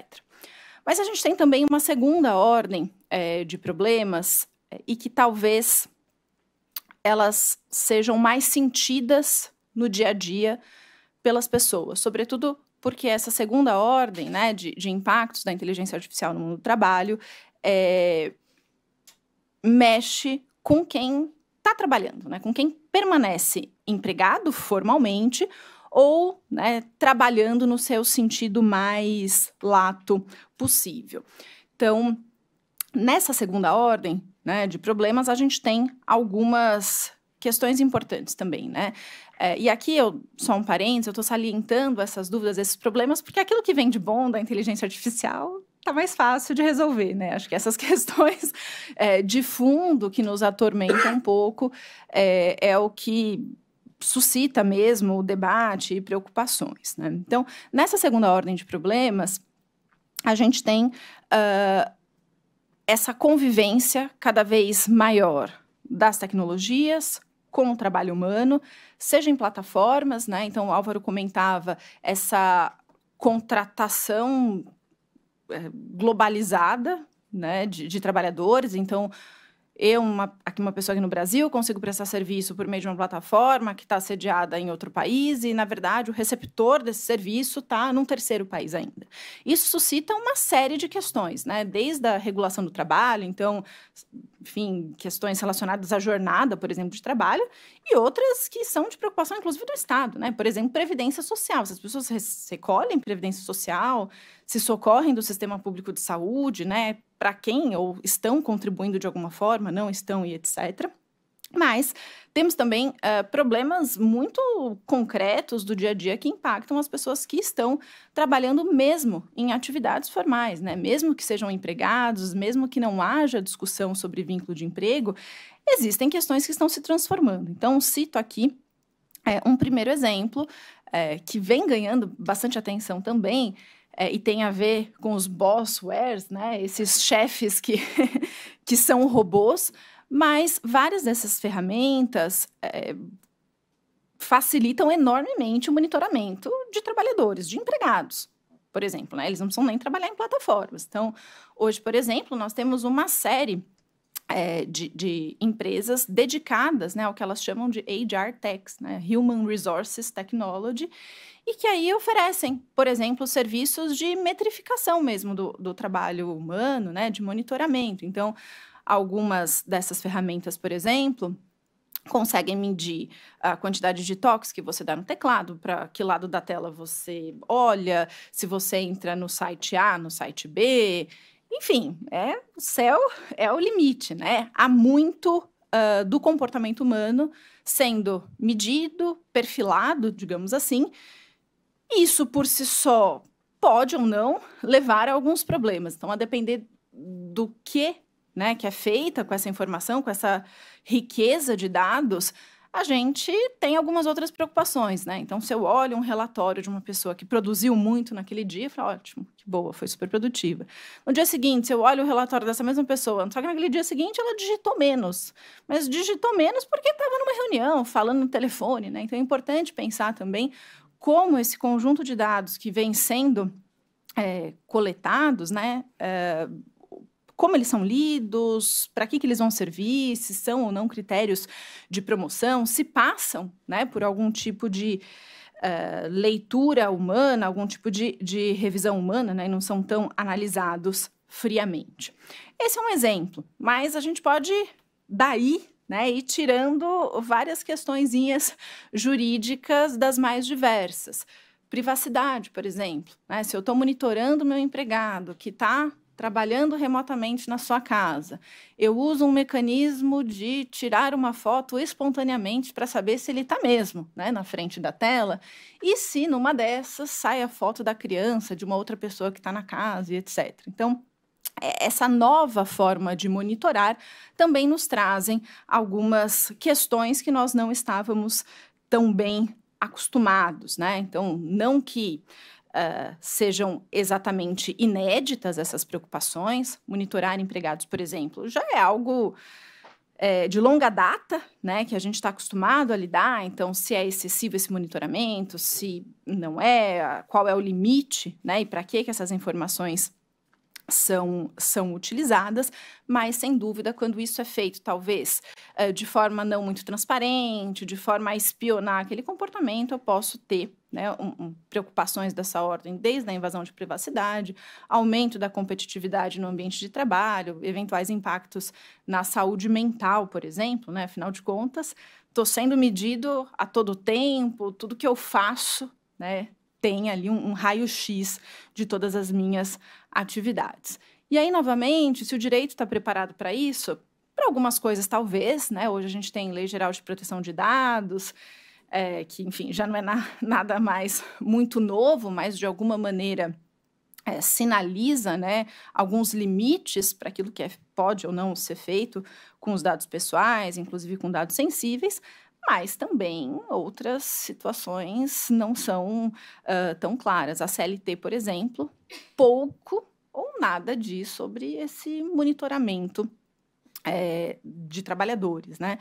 Mas a gente tem também uma segunda ordem de problemas e que talvez elas sejam mais sentidas no dia a dia pelas pessoas, sobretudo porque essa segunda ordem, né, de impactos da inteligência artificial no mundo do trabalho mexe com quem está trabalhando, né, com quem permanece empregado formalmente ou, né, trabalhando no seu sentido mais lato possível. Então, nessa segunda ordem, né, de problemas, a gente tem algumas questões importantes também, né? E aqui, só um parênteses, eu estou salientando essas dúvidas, esses problemas, porque aquilo que vem de bom da inteligência artificial está mais fácil de resolver, né? Acho que essas questões de fundo que nos atormentam um pouco é o que suscita mesmo o debate e preocupações, né? Então, nessa segunda ordem de problemas, a gente tem essa convivência cada vez maior das tecnologias com o trabalho humano, seja em plataformas, né? Então, o Álvaro comentava essa contratação globalizada, né, de trabalhadores. Então, uma pessoa aqui no Brasil, consigo prestar serviço por meio de uma plataforma que está sediada em outro país e, na verdade, o receptor desse serviço está num terceiro país ainda. Isso suscita uma série de questões, né? Desde a regulação do trabalho, então, enfim, questões relacionadas à jornada, por exemplo, de trabalho, e outras que são de preocupação, inclusive, do Estado, né? Por exemplo, previdência social. Se as pessoas recolhem previdência social, se socorrem do sistema público de saúde, né? Para quem ou estão contribuindo de alguma forma, não estão e etc. Mas temos também problemas muito concretos do dia a dia que impactam as pessoas que estão trabalhando mesmo em atividades formais, né? Mesmo que sejam empregados, mesmo que não haja discussão sobre vínculo de emprego, existem questões que estão se transformando. Então, cito aqui um primeiro exemplo que vem ganhando bastante atenção também, e tem a ver com os bosswares, né? Esses chefes que são robôs, mas várias dessas ferramentas facilitam enormemente o monitoramento de trabalhadores, de empregados, por exemplo, né? Eles não precisam nem trabalhar em plataformas. Então, hoje, por exemplo, nós temos uma série de empresas dedicadas, né, ao que elas chamam de HR Techs, né, Human Resources Technology, e que aí oferecem, por exemplo, serviços de metrificação mesmo do trabalho humano, né, de monitoramento. Então, algumas dessas ferramentas, por exemplo, conseguem medir a quantidade de toques que você dá no teclado, para que lado da tela você olha, se você entra no site A, no site B. Enfim, o céu é o limite, né? Há muito do comportamento humano sendo medido, perfilado, digamos assim. Isso, por si só, pode ou não levar a alguns problemas. Então, a depender do que, né, que é feita com essa informação, com essa riqueza de dados, a gente tem algumas outras preocupações, né? Então, se eu olho um relatório de uma pessoa que produziu muito naquele dia, eu falo, ótimo, que boa, foi super produtiva. No dia seguinte, se eu olho o relatório dessa mesma pessoa, só que naquele dia seguinte ela digitou menos. Mas digitou menos porque estava numa reunião, falando no telefone, né? Então, é importante pensar também como esse conjunto de dados que vem sendo coletados, né? Como eles são lidos, para que eles vão servir, se são ou não critérios de promoção, se passam, né, por algum tipo de leitura humana, algum tipo de revisão humana, né, e não são tão analisados friamente. Esse é um exemplo, mas a gente pode, daí, né, ir tirando várias questõezinhas jurídicas das mais diversas. Privacidade, por exemplo, né, se eu estou monitorando meu empregado que está trabalhando remotamente na sua casa, eu uso um mecanismo de tirar uma foto espontaneamente para saber se ele está mesmo, né, na frente da tela, e se numa dessas sai a foto da criança, de uma outra pessoa que está na casa, e etc. Então, essa nova forma de monitorar também nos trazem algumas questões que nós não estávamos tão bem acostumados, né? Então, não que sejam exatamente inéditas essas preocupações. Monitorar empregados, por exemplo, já é algo de longa data, né, que a gente está acostumado a lidar. Então, se é excessivo esse monitoramento, se não é, qual é o limite, né, e para que essas informações são utilizadas, mas, sem dúvida, quando isso é feito, talvez, de forma não muito transparente, de forma a espionar aquele comportamento, eu posso ter, né, preocupações dessa ordem, desde a invasão de privacidade, aumento da competitividade no ambiente de trabalho, eventuais impactos na saúde mental, por exemplo, né? Afinal de contas, estou sendo medido a todo tempo, tudo que eu faço, né, tem ali um raio-x de todas as minhas atividades. E aí, novamente, se o direito está preparado para isso, para algumas coisas talvez, né? Hoje a gente tem Lei Geral de Proteção de Dados, que, enfim, já não é nada mais muito novo, mas de alguma maneira sinaliza, né, alguns limites para aquilo que pode ou não ser feito com os dados pessoais, inclusive com dados sensíveis, mas também outras situações não são tão claras. A CLT, por exemplo, pouco ou nada diz sobre esse monitoramento de trabalhadores, né?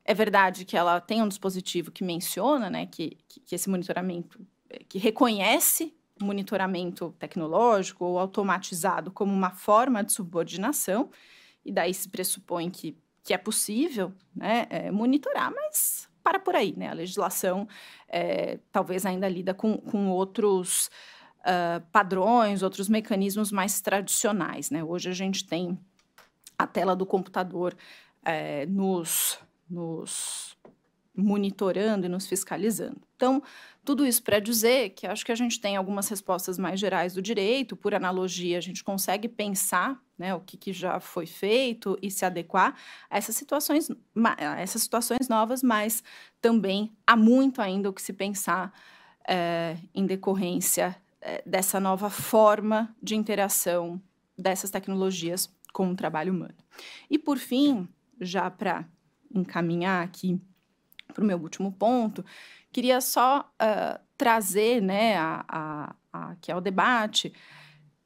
É verdade que ela tem um dispositivo que menciona, né, que esse monitoramento, que reconhece o monitoramento tecnológico ou automatizado como uma forma de subordinação, e daí se pressupõe que é possível, né, monitorar, mas para por aí, né? A legislação talvez ainda lida com outros padrões, outros mecanismos mais tradicionais, né? Hoje a gente tem a tela do computador nos monitorando e nos fiscalizando. Então, tudo isso para dizer que acho que a gente tem algumas respostas mais gerais do direito, por analogia, a gente consegue pensar, né, o que já foi feito e se adequar a essas situações novas, mas também há muito ainda o que se pensar em decorrência dessa nova forma de interação dessas tecnologias com o trabalho humano. E, por fim, já para encaminhar aqui para o meu último ponto, queria só trazer, né, aqui ao debate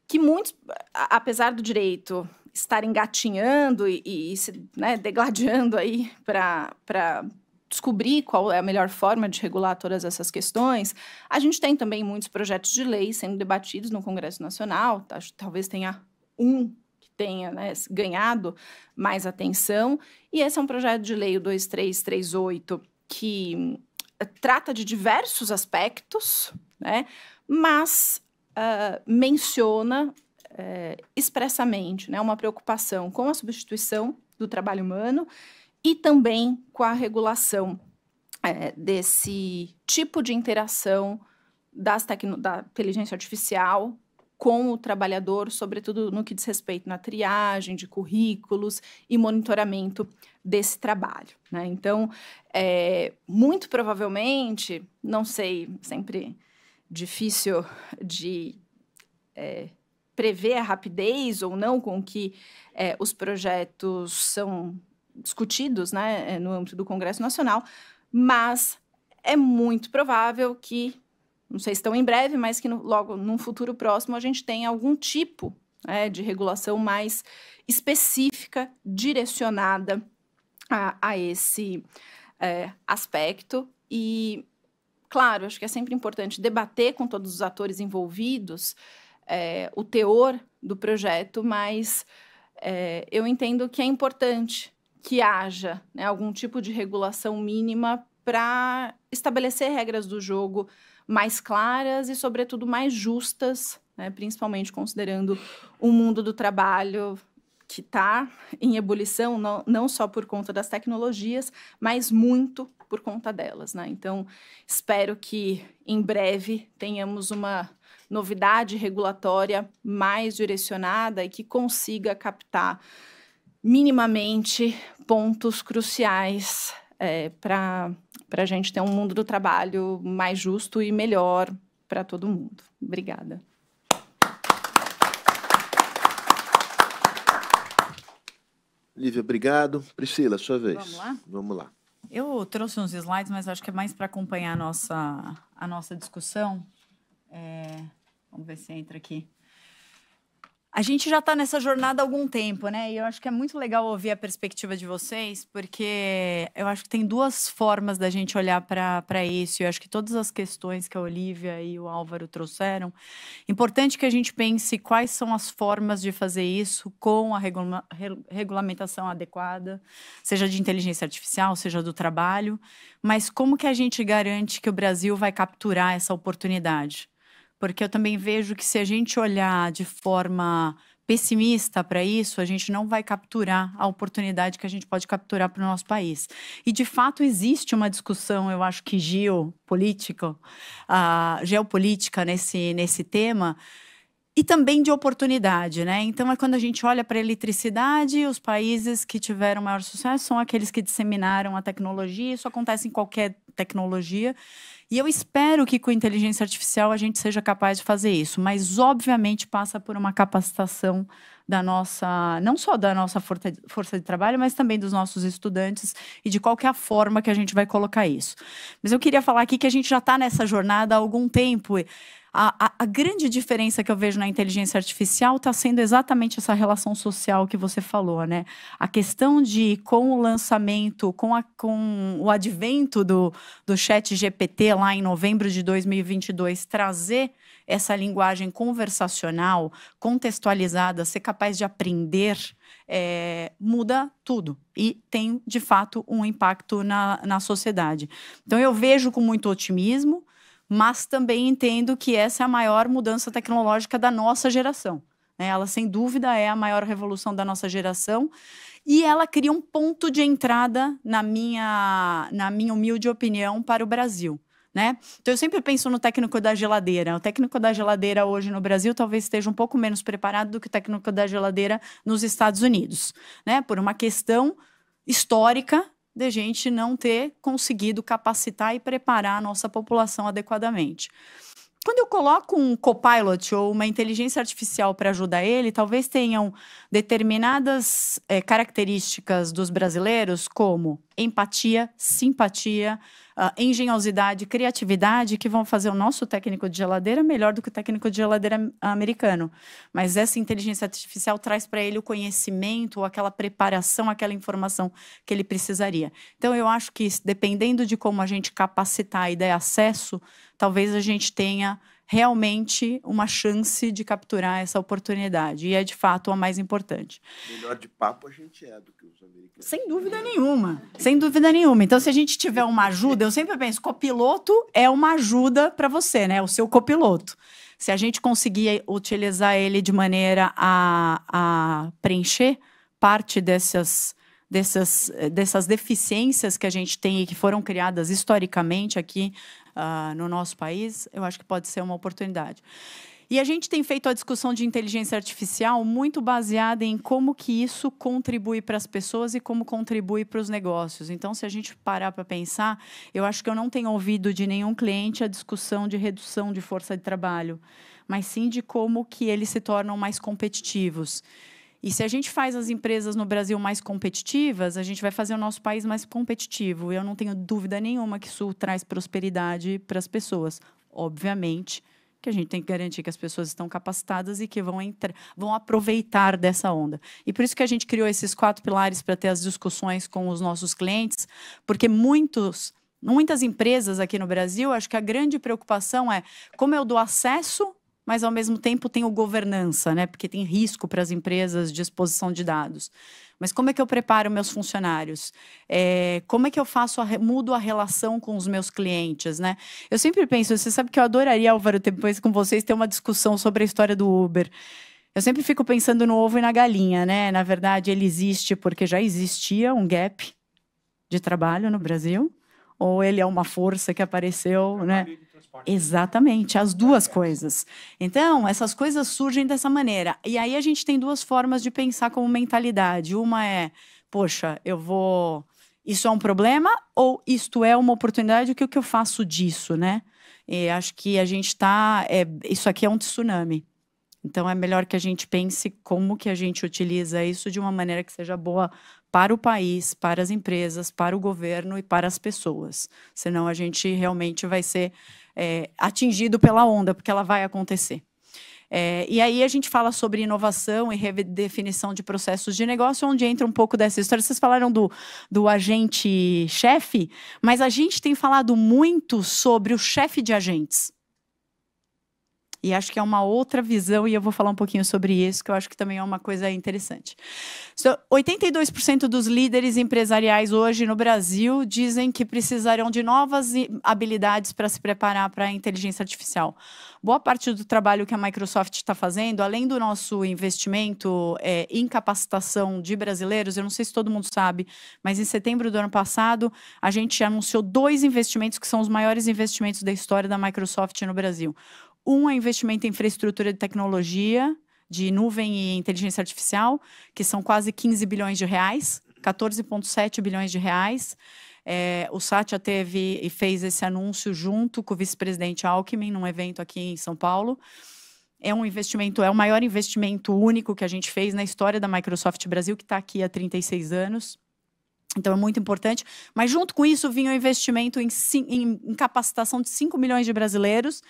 que muitos, apesar do direito estar engatinhando e se, né, degladiando aí para descobrir qual é a melhor forma de regular todas essas questões, a gente tem também muitos projetos de lei sendo debatidos no Congresso Nacional, talvez tenha um que tenha, né, ganhado mais atenção. E esse é um projeto de lei, o 2338, que trata de diversos aspectos, né, mas menciona expressamente, né, uma preocupação com a substituição do trabalho humano e também com a regulação desse tipo de interação da inteligência artificial com o trabalhador, sobretudo no que diz respeito na triagem de currículos e monitoramento desse trabalho, né? Então, muito provavelmente, não sei, sempre difícil de prever a rapidez ou não com que os projetos são discutidos, né, no âmbito do Congresso Nacional, mas é muito provável que, não sei se estão em breve, mas que logo num futuro próximo a gente tenha algum tipo de regulação mais específica, direcionada a esse aspecto. E, claro, acho que é sempre importante debater com todos os atores envolvidos o teor do projeto, mas eu entendo que é importante que haja, né, algum tipo de regulação mínima para estabelecer regras do jogo mais claras e, sobretudo, mais justas, né, principalmente considerando o mundo do trabalho que está em ebulição, não só por conta das tecnologias, mas muito por conta delas, né? Então, espero que, em breve, tenhamos uma novidade regulatória mais direcionada e que consiga captar minimamente pontos cruciais para a gente ter um mundo do trabalho mais justo e melhor para todo mundo. Obrigada. Lívia, obrigado. Priscila, sua vez. Vamos lá? Vamos lá. Eu trouxe uns slides, mas acho que é mais para acompanhar a nossa discussão. Vamos ver se entra aqui. A gente já está nessa jornada há algum tempo, né? E eu acho que é muito legal ouvir a perspectiva de vocês, porque eu acho que tem duas formas da gente olhar para isso. E eu acho que todas as questões que a Olivia e o Álvaro trouxeram, importante que a gente pense quais são as formas de fazer isso com a regulamentação adequada, seja de inteligência artificial, seja do trabalho, mas como que a gente garante que o Brasil vai capturar essa oportunidade? Porque eu também vejo que se a gente olhar de forma pessimista para isso, a gente não vai capturar a oportunidade que a gente pode capturar para o nosso país. E, de fato, existe uma discussão, eu acho que geopolítica nesse tema, e também de oportunidade, né? Então, quando a gente olha para a eletricidade, os países que tiveram maior sucesso são aqueles que disseminaram a tecnologia. Isso acontece em qualquer tecnologia. E eu espero que com inteligência artificial a gente seja capaz de fazer isso. Mas, obviamente, passa por uma capacitação não só da nossa força de trabalho, mas também dos nossos estudantes e de qual que é a forma que a gente vai colocar isso. Mas eu queria falar aqui que a gente já está nessa jornada há algum tempo. A grande diferença que eu vejo na inteligência artificial está sendo exatamente essa relação social que você falou, né? A questão de, com o lançamento, com o advento do ChatGPT lá em novembro de 2022, trazer essa linguagem conversacional, contextualizada, ser capaz de aprender, muda tudo e tem, de fato, um impacto na sociedade. Então, eu vejo com muito otimismo, mas também entendo que essa é a maior mudança tecnológica da nossa geração, né? Ela, sem dúvida, é a maior revolução da nossa geração e ela cria um ponto de entrada, na minha humilde opinião, para o Brasil, né? Então, eu sempre penso no técnico da geladeira. O técnico da geladeira hoje no Brasil talvez esteja um pouco menos preparado do que o técnico da geladeira nos Estados Unidos, né? Por uma questão histórica de gente não ter conseguido capacitar e preparar a nossa população adequadamente. Quando eu coloco um copilot ou uma inteligência artificial para ajudar ele, talvez tenham determinadas características dos brasileiros, como empatia, simpatia, engenhosidade, criatividade, que vão fazer o nosso técnico de geladeira melhor do que o técnico de geladeira americano. Mas essa inteligência artificial traz para ele o conhecimento, ou aquela preparação, aquela informação que ele precisaria. Então, eu acho que, dependendo de como a gente capacitar e der acesso, talvez a gente tenha realmente uma chance de capturar essa oportunidade. E é, de fato, a mais importante. Melhor de papo a gente é do que os americanos. Sem dúvida nenhuma. Sem dúvida nenhuma. Então, se a gente tiver uma ajuda, eu sempre penso, copiloto é uma ajuda para você, né? O seu copiloto. Se a gente conseguir utilizar ele de maneira a preencher parte dessas deficiências que a gente tem e que foram criadas historicamente aqui no nosso país, eu acho que pode ser uma oportunidade. E a gente tem feito a discussão de inteligência artificial muito baseada em como que isso contribui para as pessoas e como contribui para os negócios. Então, se a gente parar para pensar, eu acho que eu não tenho ouvido de nenhum cliente a discussão de redução de força de trabalho, mas sim de como que eles se tornam mais competitivos. E se a gente faz as empresas no Brasil mais competitivas, a gente vai fazer o nosso país mais competitivo. Eu não tenho dúvida nenhuma que isso traz prosperidade para as pessoas. Obviamente que a gente tem que garantir que as pessoas estão capacitadas e que vão aproveitar dessa onda. E por isso que a gente criou esses 4 pilares para ter as discussões com os nossos clientes, porque muitas empresas aqui no Brasil, acho que a grande preocupação é como eu dou acesso, mas, ao mesmo tempo, tenho governança, né? Porque tem risco para as empresas de exposição de dados. Mas como é que eu preparo meus funcionários? Como é que eu mudo a relação com os meus clientes, né? Eu sempre penso, você sabe que eu adoraria, Álvaro, depois com vocês, ter uma discussão sobre a história do Uber. Eu sempre fico pensando no ovo e na galinha, né? Na verdade, ele existe porque já existia um gap de trabalho no Brasil, ou ele é uma força que apareceu, né? Exatamente, as duas coisas. Então, essas coisas surgem dessa maneira. E aí a gente tem 2 formas de pensar como mentalidade. Uma é, poxa, isso é um problema ou isto é uma oportunidade? O que eu faço disso, né? E acho que a gente isso aqui é um tsunami. Então, é melhor que a gente pense como que a gente utiliza isso de uma maneira que seja boa para o país, para as empresas, para o governo e para as pessoas. Senão, a gente realmente vai ser atingido pela onda, porque ela vai acontecer. E aí a gente fala sobre inovação e redefinição de processos de negócio, onde entra um pouco dessa história. Vocês falaram do agente-chefe, mas a gente tem falado muito sobre o chefe de agentes. E acho que é uma outra visão, e eu vou falar um pouquinho sobre isso, que eu acho que também é uma coisa interessante. 82% dos líderes empresariais hoje no Brasil dizem que precisarão de novas habilidades para se preparar para a inteligência artificial. Boa parte do trabalho que a Microsoft está fazendo, além do nosso investimento em capacitação de brasileiros, eu não sei se todo mundo sabe, mas em setembro do ano passado, a gente anunciou 2 investimentos que são os maiores investimentos da história da Microsoft no Brasil. Um é investimento em infraestrutura de tecnologia, de nuvem e inteligência artificial, que são quase 15 bilhões de reais, 14,7 bilhões de reais. O Satya teve e fez esse anúncio junto com o vice-presidente Alckmin, num evento aqui em São Paulo. É o maior investimento único que a gente fez na história da Microsoft Brasil, que está aqui há 36 anos. Então, é muito importante. Mas, junto com isso, vinha o investimento em capacitação de 5 milhões de brasileiros,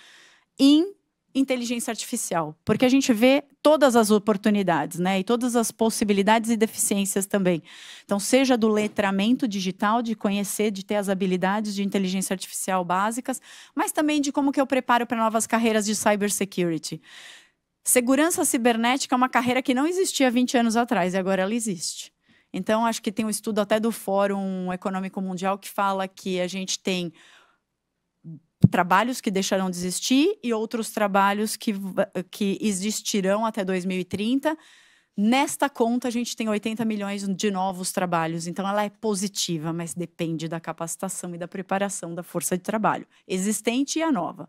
em inteligência artificial, porque a gente vê todas as oportunidades, né, e todas as possibilidades e deficiências também. Então, seja do letramento digital, de conhecer, de ter as habilidades de inteligência artificial básicas, mas também de como que eu preparo para novas carreiras de cybersecurity. Segurança cibernética é uma carreira que não existia 20 anos atrás, e agora ela existe. Então, acho que tem um estudo até do Fórum Econômico Mundial que fala que a gente tem trabalhos que deixarão de existir e outros trabalhos que existirão até 2030. Nesta conta, a gente tem 80 milhões de novos trabalhos. Então, ela é positiva, mas depende da capacitação e da preparação da força de trabalho existente e a nova.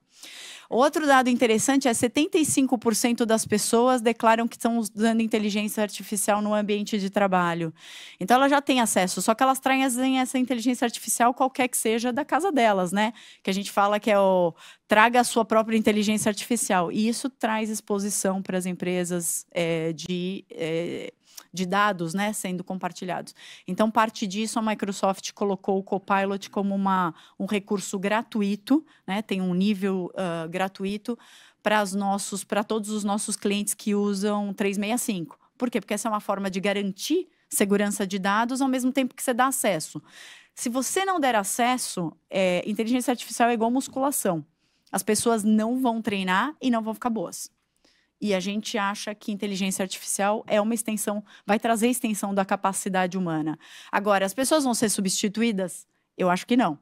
Outro dado interessante é 75% das pessoas declaram que estão usando inteligência artificial no ambiente de trabalho. Então, elas já têm acesso, só que elas trazem essa inteligência artificial qualquer que seja da casa delas, né? Que a gente fala que é traga a sua própria inteligência artificial. E isso traz exposição para as empresas de dados, né, sendo compartilhados. Então, parte disso, a Microsoft colocou o Copilot como um recurso gratuito, né, tem um nível gratuito para todos os nossos clientes que usam 365. Por quê? Porque essa é uma forma de garantir segurança de dados ao mesmo tempo que você dá acesso. Se você não der acesso, inteligência artificial é igual musculação. As pessoas não vão treinar e não vão ficar boas. E a gente acha que inteligência artificial é uma extensão, vai trazer extensão da capacidade humana. Agora, as pessoas vão ser substituídas? Eu acho que não.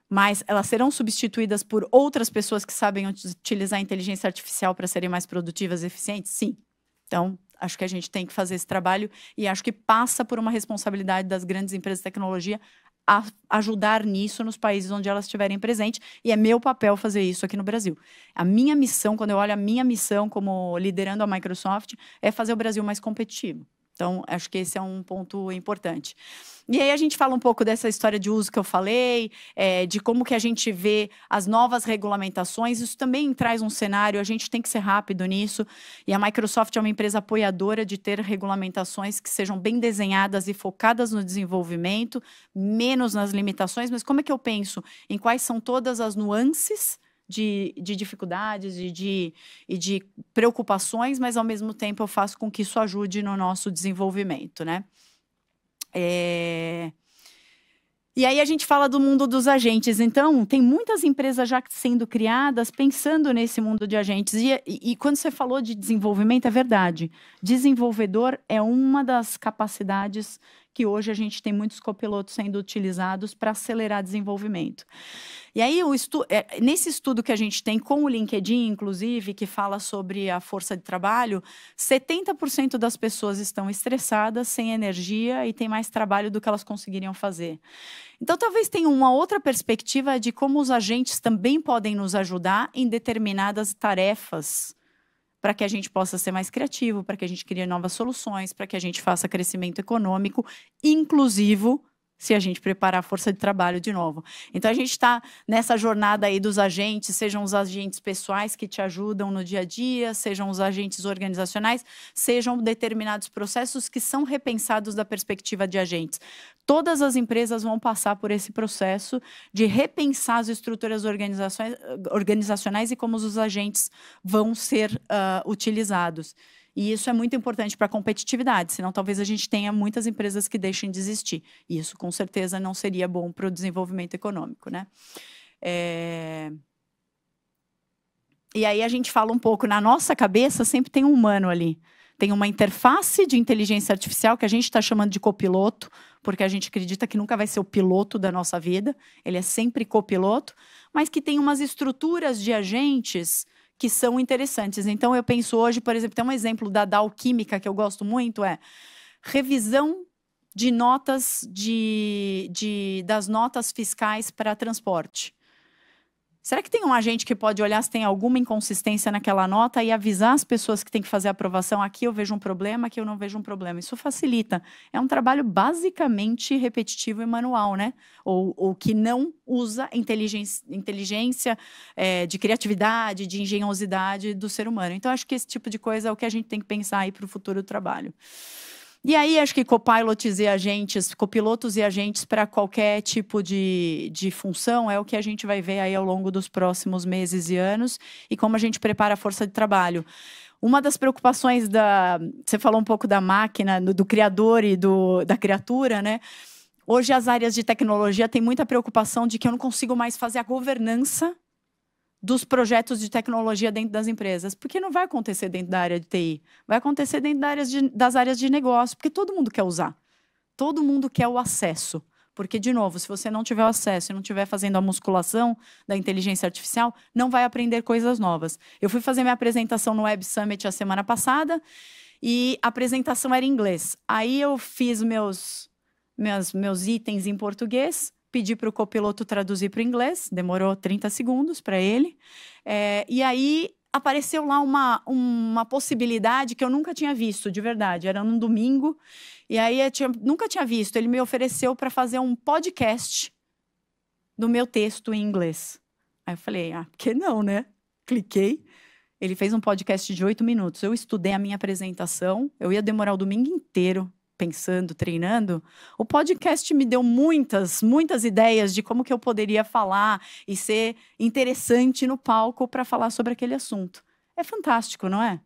Mas elas serão substituídas por outras pessoas que sabem utilizar a inteligência artificial para serem mais produtivas e eficientes? Sim. Então, acho que a gente tem que fazer esse trabalho e acho que passa por uma responsabilidade das grandes empresas de tecnologia a ajudar nisso nos países onde elas estiverem presentes, e é meu papel fazer isso aqui no Brasil. A minha missão, quando eu olho a minha missão como liderando a Microsoft, é fazer o Brasil mais competitivo. Então, acho que esse é um ponto importante. E aí a gente fala um pouco dessa história de uso que eu falei, de como que a gente vê as novas regulamentações. Isso também traz um cenário, a gente tem que ser rápido nisso. E a Microsoft é uma empresa apoiadora de ter regulamentações que sejam bem desenhadas e focadas no desenvolvimento, menos nas limitações. Mas como é que eu penso em quais são todas as nuances de dificuldades e de preocupações, mas ao mesmo tempo eu faço com que isso ajude no nosso desenvolvimento, né? E aí a gente fala do mundo dos agentes. Então, tem muitas empresas já sendo criadas pensando nesse mundo de agentes. E quando você falou de desenvolvimento, é verdade. Desenvolvedor é uma das capacidades que hoje a gente tem muitos copilotos sendo utilizados para acelerar desenvolvimento. E aí, nesse estudo que a gente tem com o LinkedIn, inclusive, que fala sobre a força de trabalho, 70% das pessoas estão estressadas, sem energia e têm mais trabalho do que elas conseguiriam fazer. Então, talvez tenha uma outra perspectiva de como os agentes também podem nos ajudar em determinadas tarefas, para que a gente possa ser mais criativo, para que a gente crie novas soluções, para que a gente faça crescimento econômico, inclusivo se a gente preparar a força de trabalho de novo. Então, a gente está nessa jornada aí dos agentes, sejam os agentes pessoais que te ajudam no dia a dia, sejam os agentes organizacionais, sejam determinados processos que são repensados da perspectiva de agentes. Todas as empresas vão passar por esse processo de repensar as estruturas organizacionais e como os agentes vão ser utilizados. E isso é muito importante para a competitividade, senão talvez a gente tenha muitas empresas que deixem de existir. E isso, com certeza, não seria bom para o desenvolvimento econômico, né? E aí a gente fala um pouco, na nossa cabeça sempre tem um humano ali. Tem uma interface de inteligência artificial que a gente está chamando de copiloto, porque a gente acredita que nunca vai ser o piloto da nossa vida, ele é sempre copiloto, mas que tem umas estruturas de agentes que são interessantes. Então, eu penso hoje, por exemplo, tem um exemplo da Dow Química que eu gosto muito, revisão de notas das notas fiscais para transporte. Será que tem um agente que pode olhar se tem alguma inconsistência naquela nota e avisar as pessoas que têm que fazer a aprovação? Aqui eu vejo um problema, aqui eu não vejo um problema. Isso facilita. É um trabalho basicamente repetitivo e manual, né? Ou que não usa inteligência de criatividade, de engenhosidade do ser humano. Então, acho que esse tipo de coisa é o que a gente tem que pensar aí para o futuro do trabalho. E aí, acho que copilotos e agentes para qualquer tipo de função é o que a gente vai ver aí ao longo dos próximos meses e anos e como a gente prepara a força de trabalho. Uma das preocupações você falou um pouco da máquina, do criador e da criatura, né? Hoje, as áreas de tecnologia têm muita preocupação de que eu não consigo mais fazer a governança dos projetos de tecnologia dentro das empresas, porque não vai acontecer dentro da área de TI, vai acontecer dentro das áreas de negócio, porque todo mundo quer usar, todo mundo quer o acesso, porque, de novo, se você não tiver o acesso e não estiver fazendo a musculação da inteligência artificial, não vai aprender coisas novas. Eu fui fazer minha apresentação no Web Summit a semana passada e a apresentação era em inglês. Aí eu fiz meus itens em português, pedi para o copiloto traduzir para o inglês, demorou 30 segundos para ele. E aí apareceu lá uma possibilidade que eu nunca tinha visto, de verdade. Era num domingo, e aí nunca tinha visto. Ele me ofereceu para fazer um podcast do meu texto em inglês. Aí eu falei, por que não, né? Cliquei. Ele fez um podcast de 8 minutos. Eu estudei a minha apresentação, eu ia demorar o domingo inteiro pensando, treinando. O podcast me deu muitas ideias de como que eu poderia falar e ser interessante no palco para falar sobre aquele assunto. É fantástico, não é?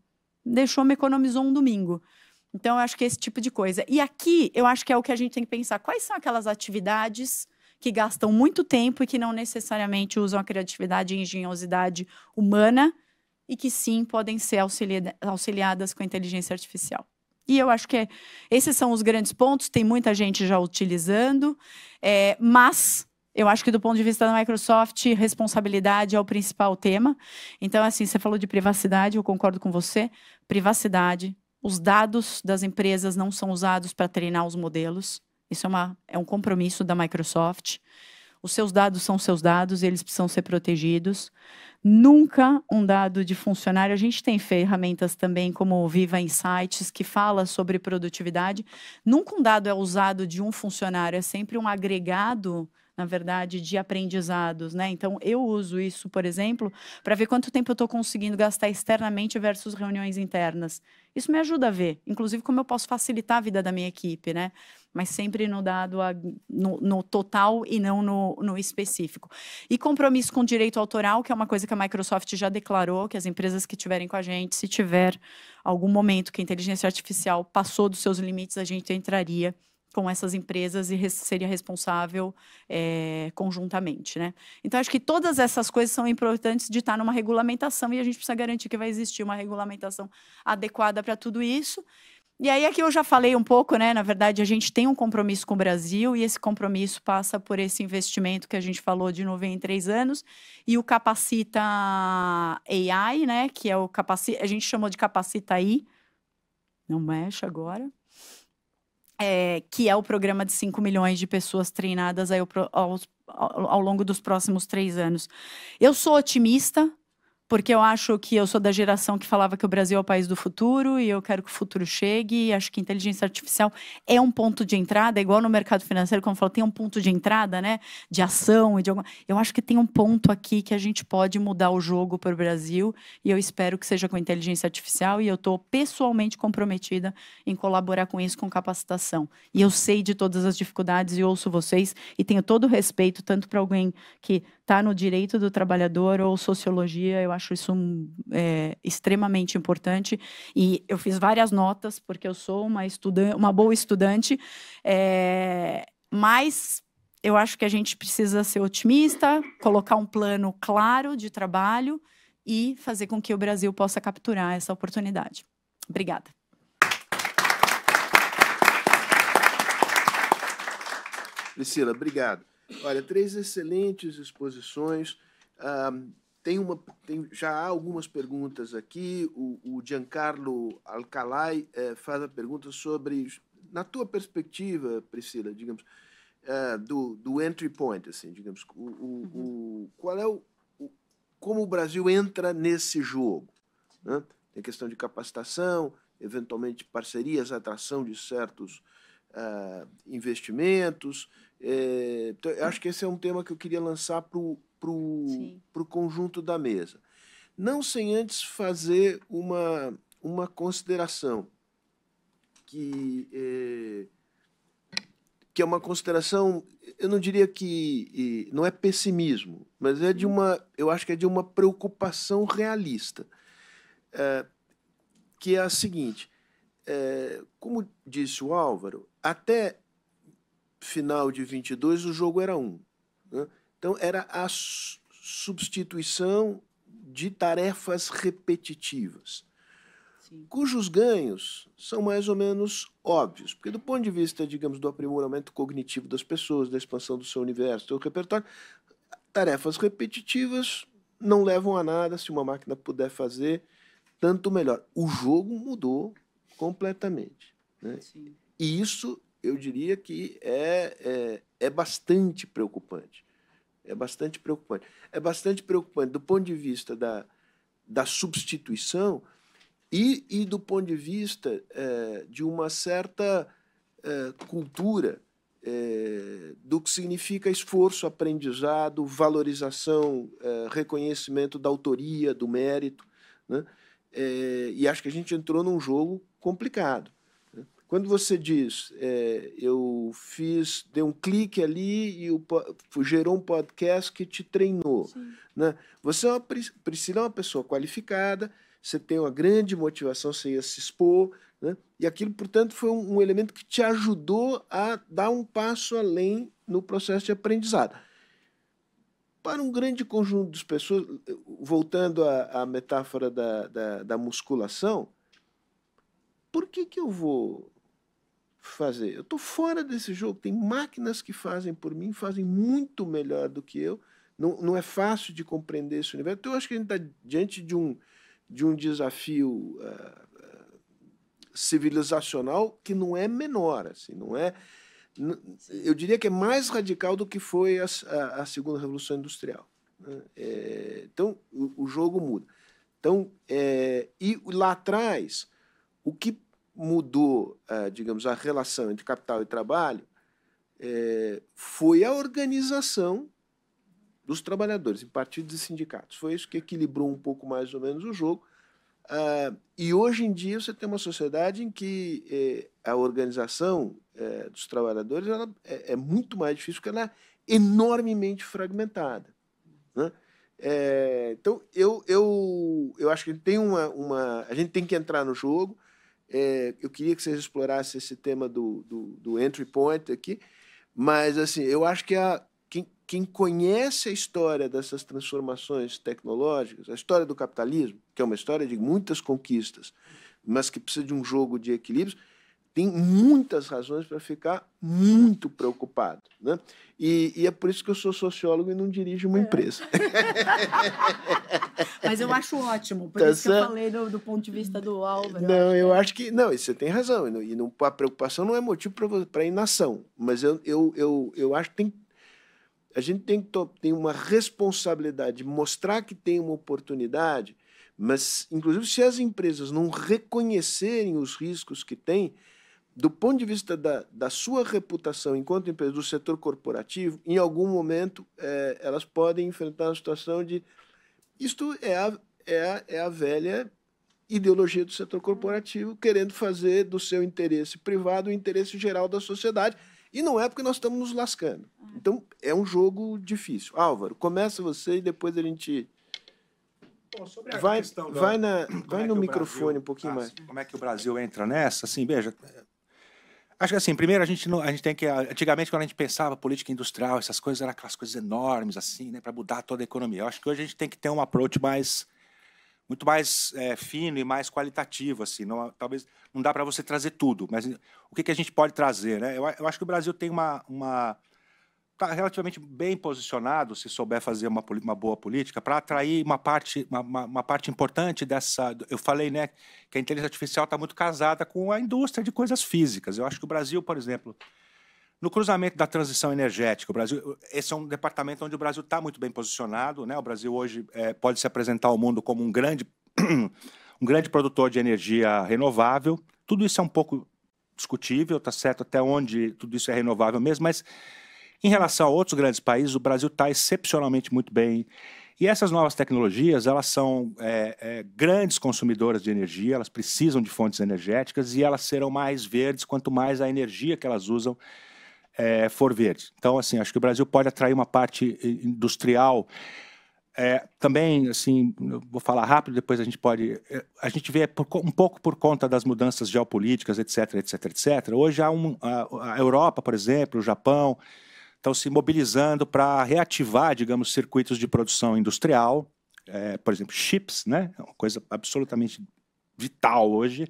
Me economizou um domingo. Então, eu acho que é esse tipo de coisa. E aqui, eu acho que é o que a gente tem que pensar. Quais são aquelas atividades que gastam muito tempo e que não necessariamente usam a criatividade e engenhosidade humana e que sim podem ser auxiliadas com a inteligência artificial. E eu acho que esses são os grandes pontos, tem muita gente já utilizando, mas eu acho que do ponto de vista da Microsoft, responsabilidade é o principal tema. Então, assim, você falou de privacidade, eu concordo com você. Privacidade, os dados das empresas não são usados para treinar os modelos. Isso é um compromisso da Microsoft. Os seus dados são seus dados, eles precisam ser protegidos. Nunca um dado de funcionário. A gente tem ferramentas também como o Viva Insights, que fala sobre produtividade. Nunca um dado é usado de um funcionário, é sempre um agregado, na verdade, de aprendizados, né? Então, eu uso isso, por exemplo, para ver quanto tempo eu estou conseguindo gastar externamente versus reuniões internas. Isso me ajuda a ver, inclusive, como eu posso facilitar a vida da minha equipe, né? Mas sempre no dado, no total e não no específico. E compromisso com direito autoral, que é uma coisa que a Microsoft já declarou, que as empresas que estiverem com a gente, se tiver algum momento que a inteligência artificial passou dos seus limites, a gente entraria com essas empresas e seria responsável conjuntamente, né? Então, acho que todas essas coisas são importantes de estar numa regulamentação e a gente precisa garantir que vai existir uma regulamentação adequada para tudo isso. E aí, aqui eu já falei um pouco, né? Na verdade, a gente tem um compromisso com o Brasil e esse compromisso passa por esse investimento que a gente falou de novo em 3 anos e o Capacita AI, né? Que é o a gente chamou de Capacita AI. Não mexe agora. Que é o programa de 5 milhões de pessoas treinadas aí ao longo dos próximos 3 anos. Eu sou otimista, porque eu acho que eu sou da geração que falava que o Brasil é o país do futuro e eu quero que o futuro chegue. E acho que a inteligência artificial é um ponto de entrada, igual no mercado financeiro, como eu falo, tem um ponto de entrada, né? De ação e de alguma... Eu acho que tem um ponto aqui que a gente pode mudar o jogo para o Brasil e eu espero que seja com a inteligência artificial e eu estou pessoalmente comprometida em colaborar com isso, com capacitação. E eu sei de todas as dificuldades e ouço vocês e tenho todo o respeito, tanto para alguém que está no direito do trabalhador ou sociologia, eu acho isso extremamente importante. E eu fiz várias notas, porque eu sou uma boa estudante, mas eu acho que a gente precisa ser otimista, colocar um plano claro de trabalho e fazer com que o Brasil possa capturar essa oportunidade. Obrigada. Priscila, obrigado. Olha, 3 excelentes exposições. Já há algumas perguntas aqui. O Giancarlo Alcalay faz a pergunta sobre, na tua perspectiva, Priscila, digamos, do entry point, assim, digamos, qual é como o Brasil entra nesse jogo, né? Tem questão de capacitação, eventualmente parcerias, atração de certos investimentos. Então, eu acho que esse é um tema que eu queria lançar para o conjunto da mesa. Não sem antes fazer uma consideração, que é uma consideração, eu não diria que não é pessimismo, mas eu acho que é de uma preocupação realista, que é a seguinte: como disse o Álvaro, até final de 22 o jogo era né? Então era a substituição de tarefas repetitivas, sim, cujos ganhos são mais ou menos óbvios, porque do ponto de vista, digamos, do aprimoramento cognitivo das pessoas, da expansão do seu universo, do seu repertório, tarefas repetitivas não levam a nada. Se uma máquina puder fazer, tanto melhor. O jogo mudou completamente, né? Sim. E isso, eu diria que é bastante preocupante. É bastante preocupante. É bastante preocupante do ponto de vista da substituição e do ponto de vista de uma certa cultura do que significa esforço, aprendizado, valorização, reconhecimento da autoria, do mérito, né? E acho que a gente entrou num jogo complicado. Quando você diz, eu dei um clique ali e gerou um podcast que te treinou, né? Você Priscila é uma pessoa qualificada, você tem uma grande motivação, você ia se expor, né? E aquilo, portanto, foi um elemento que te ajudou a dar um passo além no processo de aprendizado. Para um grande conjunto de pessoas, voltando à metáfora da musculação, por que eu vou fazer? Eu estou fora desse jogo, tem máquinas que fazem por mim, fazem muito melhor do que eu, não é fácil de compreender esse universo. Então, eu acho que a gente está diante de um desafio civilizacional que não é menor, assim, não é... Eu diria que é mais radical do que foi a segunda Revolução Industrial, né? Então, o jogo muda. Então, e lá atrás, o que mudou, digamos, a relação entre capital e trabalho foi a organização dos trabalhadores em partidos e sindicatos. Foi isso que equilibrou um pouco mais ou menos o jogo. E hoje em dia você tem uma sociedade em que a organização dos trabalhadores ela é muito mais difícil, porque ela é enormemente fragmentada, né? Então, eu acho que tem a gente tem que entrar no jogo. Eu queria que vocês explorassem esse tema do entry point aqui, mas assim, eu acho que quem conhece a história dessas transformações tecnológicas, a história do capitalismo, que é uma história de muitas conquistas, mas que precisa de um jogo de equilíbrios, tem muitas razões para ficar muito preocupado, né? E é por isso que eu sou sociólogo e não dirijo uma empresa. Mas eu acho ótimo, por isso que eu falei do ponto de vista do Álvaro. Não, eu acho que... Não, você tem razão. E a preocupação não é motivo para inação. Mas eu acho que a gente tem uma responsabilidade de mostrar que tem uma oportunidade, mas, inclusive, se as empresas não reconhecerem os riscos que têm, do ponto de vista da sua reputação enquanto empresa do setor corporativo, em algum momento elas podem enfrentar uma situação de... Isto é a velha ideologia do setor corporativo, querendo fazer do seu interesse privado o interesse geral da sociedade, e não é porque nós estamos nos lascando. Então, é um jogo difícil. Álvaro, começa você e depois a gente... Bom, sobre a vai questão vai no microfone Brasil, um pouquinho mais. Como é que o Brasil entra nessa? Assim, veja, acho que assim, primeiro a gente tem que... Antigamente, quando a gente pensava política industrial, essas coisas eram aquelas coisas enormes, assim, né, para mudar toda a economia. Eu acho que hoje a gente tem que ter um approach muito mais fino e mais qualitativo, assim. Talvez não dá para você trazer tudo, mas o que a gente pode trazer, né? Eu acho que o Brasil tem está relativamente bem posicionado, se souber fazer uma boa política, para atrair uma parte importante dessa... Eu falei, né, que a inteligência artificial está muito casada com a indústria de coisas físicas. Eu acho que o Brasil, por exemplo, no cruzamento da transição energética, esse é um departamento onde o Brasil está muito bem posicionado, né? O Brasil hoje pode se apresentar ao mundo como um grande produtor de energia renovável. Tudo isso é um pouco discutível, tá certo, até onde tudo isso é renovável mesmo, mas em relação a outros grandes países, o Brasil está excepcionalmente muito bem. E essas novas tecnologias, elas são grandes consumidoras de energia, elas precisam de fontes energéticas e elas serão mais verdes quanto mais a energia que elas usam for verde. Então, assim, acho que o Brasil pode atrair uma parte industrial. Também, assim, eu vou falar rápido, depois a gente pode... A gente vê um pouco por conta das mudanças geopolíticas, etc, etc, etc. Hoje há a Europa, por exemplo, o Japão, estão se mobilizando para reativar, digamos, circuitos de produção industrial, por exemplo, chips, né? É uma coisa absolutamente vital hoje.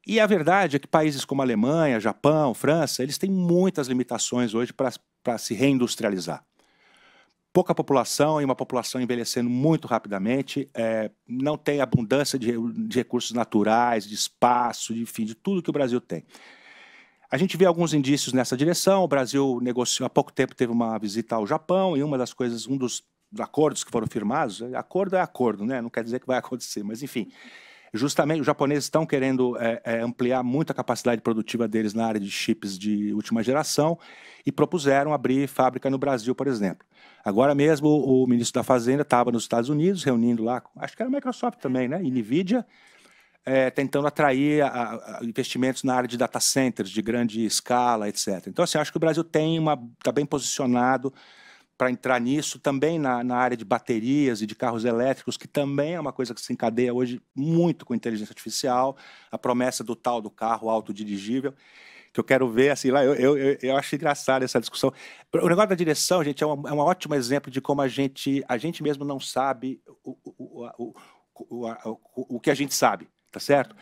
E a verdade é que países como Alemanha, Japão, França, eles têm muitas limitações hoje para se reindustrializar. Pouca população e uma população envelhecendo muito rapidamente, não tem abundância de recursos naturais, de espaço, enfim, de tudo que o Brasil tem. A gente vê alguns indícios nessa direção. O Brasil negociou, há pouco tempo teve uma visita ao Japão, e um dos acordos que foram firmados, acordo é acordo, né? Não quer dizer que vai acontecer, mas enfim, justamente os japoneses estão querendo ampliar muito a capacidade produtiva deles na área de chips de última geração e propuseram abrir fábrica no Brasil, por exemplo. Agora mesmo o ministro da Fazenda estava nos Estados Unidos, reunindo lá, acho que era a Microsoft também, né? E NVIDIA, tentando atrair investimentos na área de data centers, de grande escala, etc. Então, assim, acho que o Brasil está bem posicionado para entrar nisso, também na área de baterias e de carros elétricos, que também é uma coisa que se encadeia hoje muito com inteligência artificial, a promessa do tal do carro autodirigível. que eu quero ver, assim, lá, eu acho engraçado essa discussão. O negócio da direção, gente, é um ótimo exemplo de como a gente mesmo não sabe o que a gente sabe, tá certo?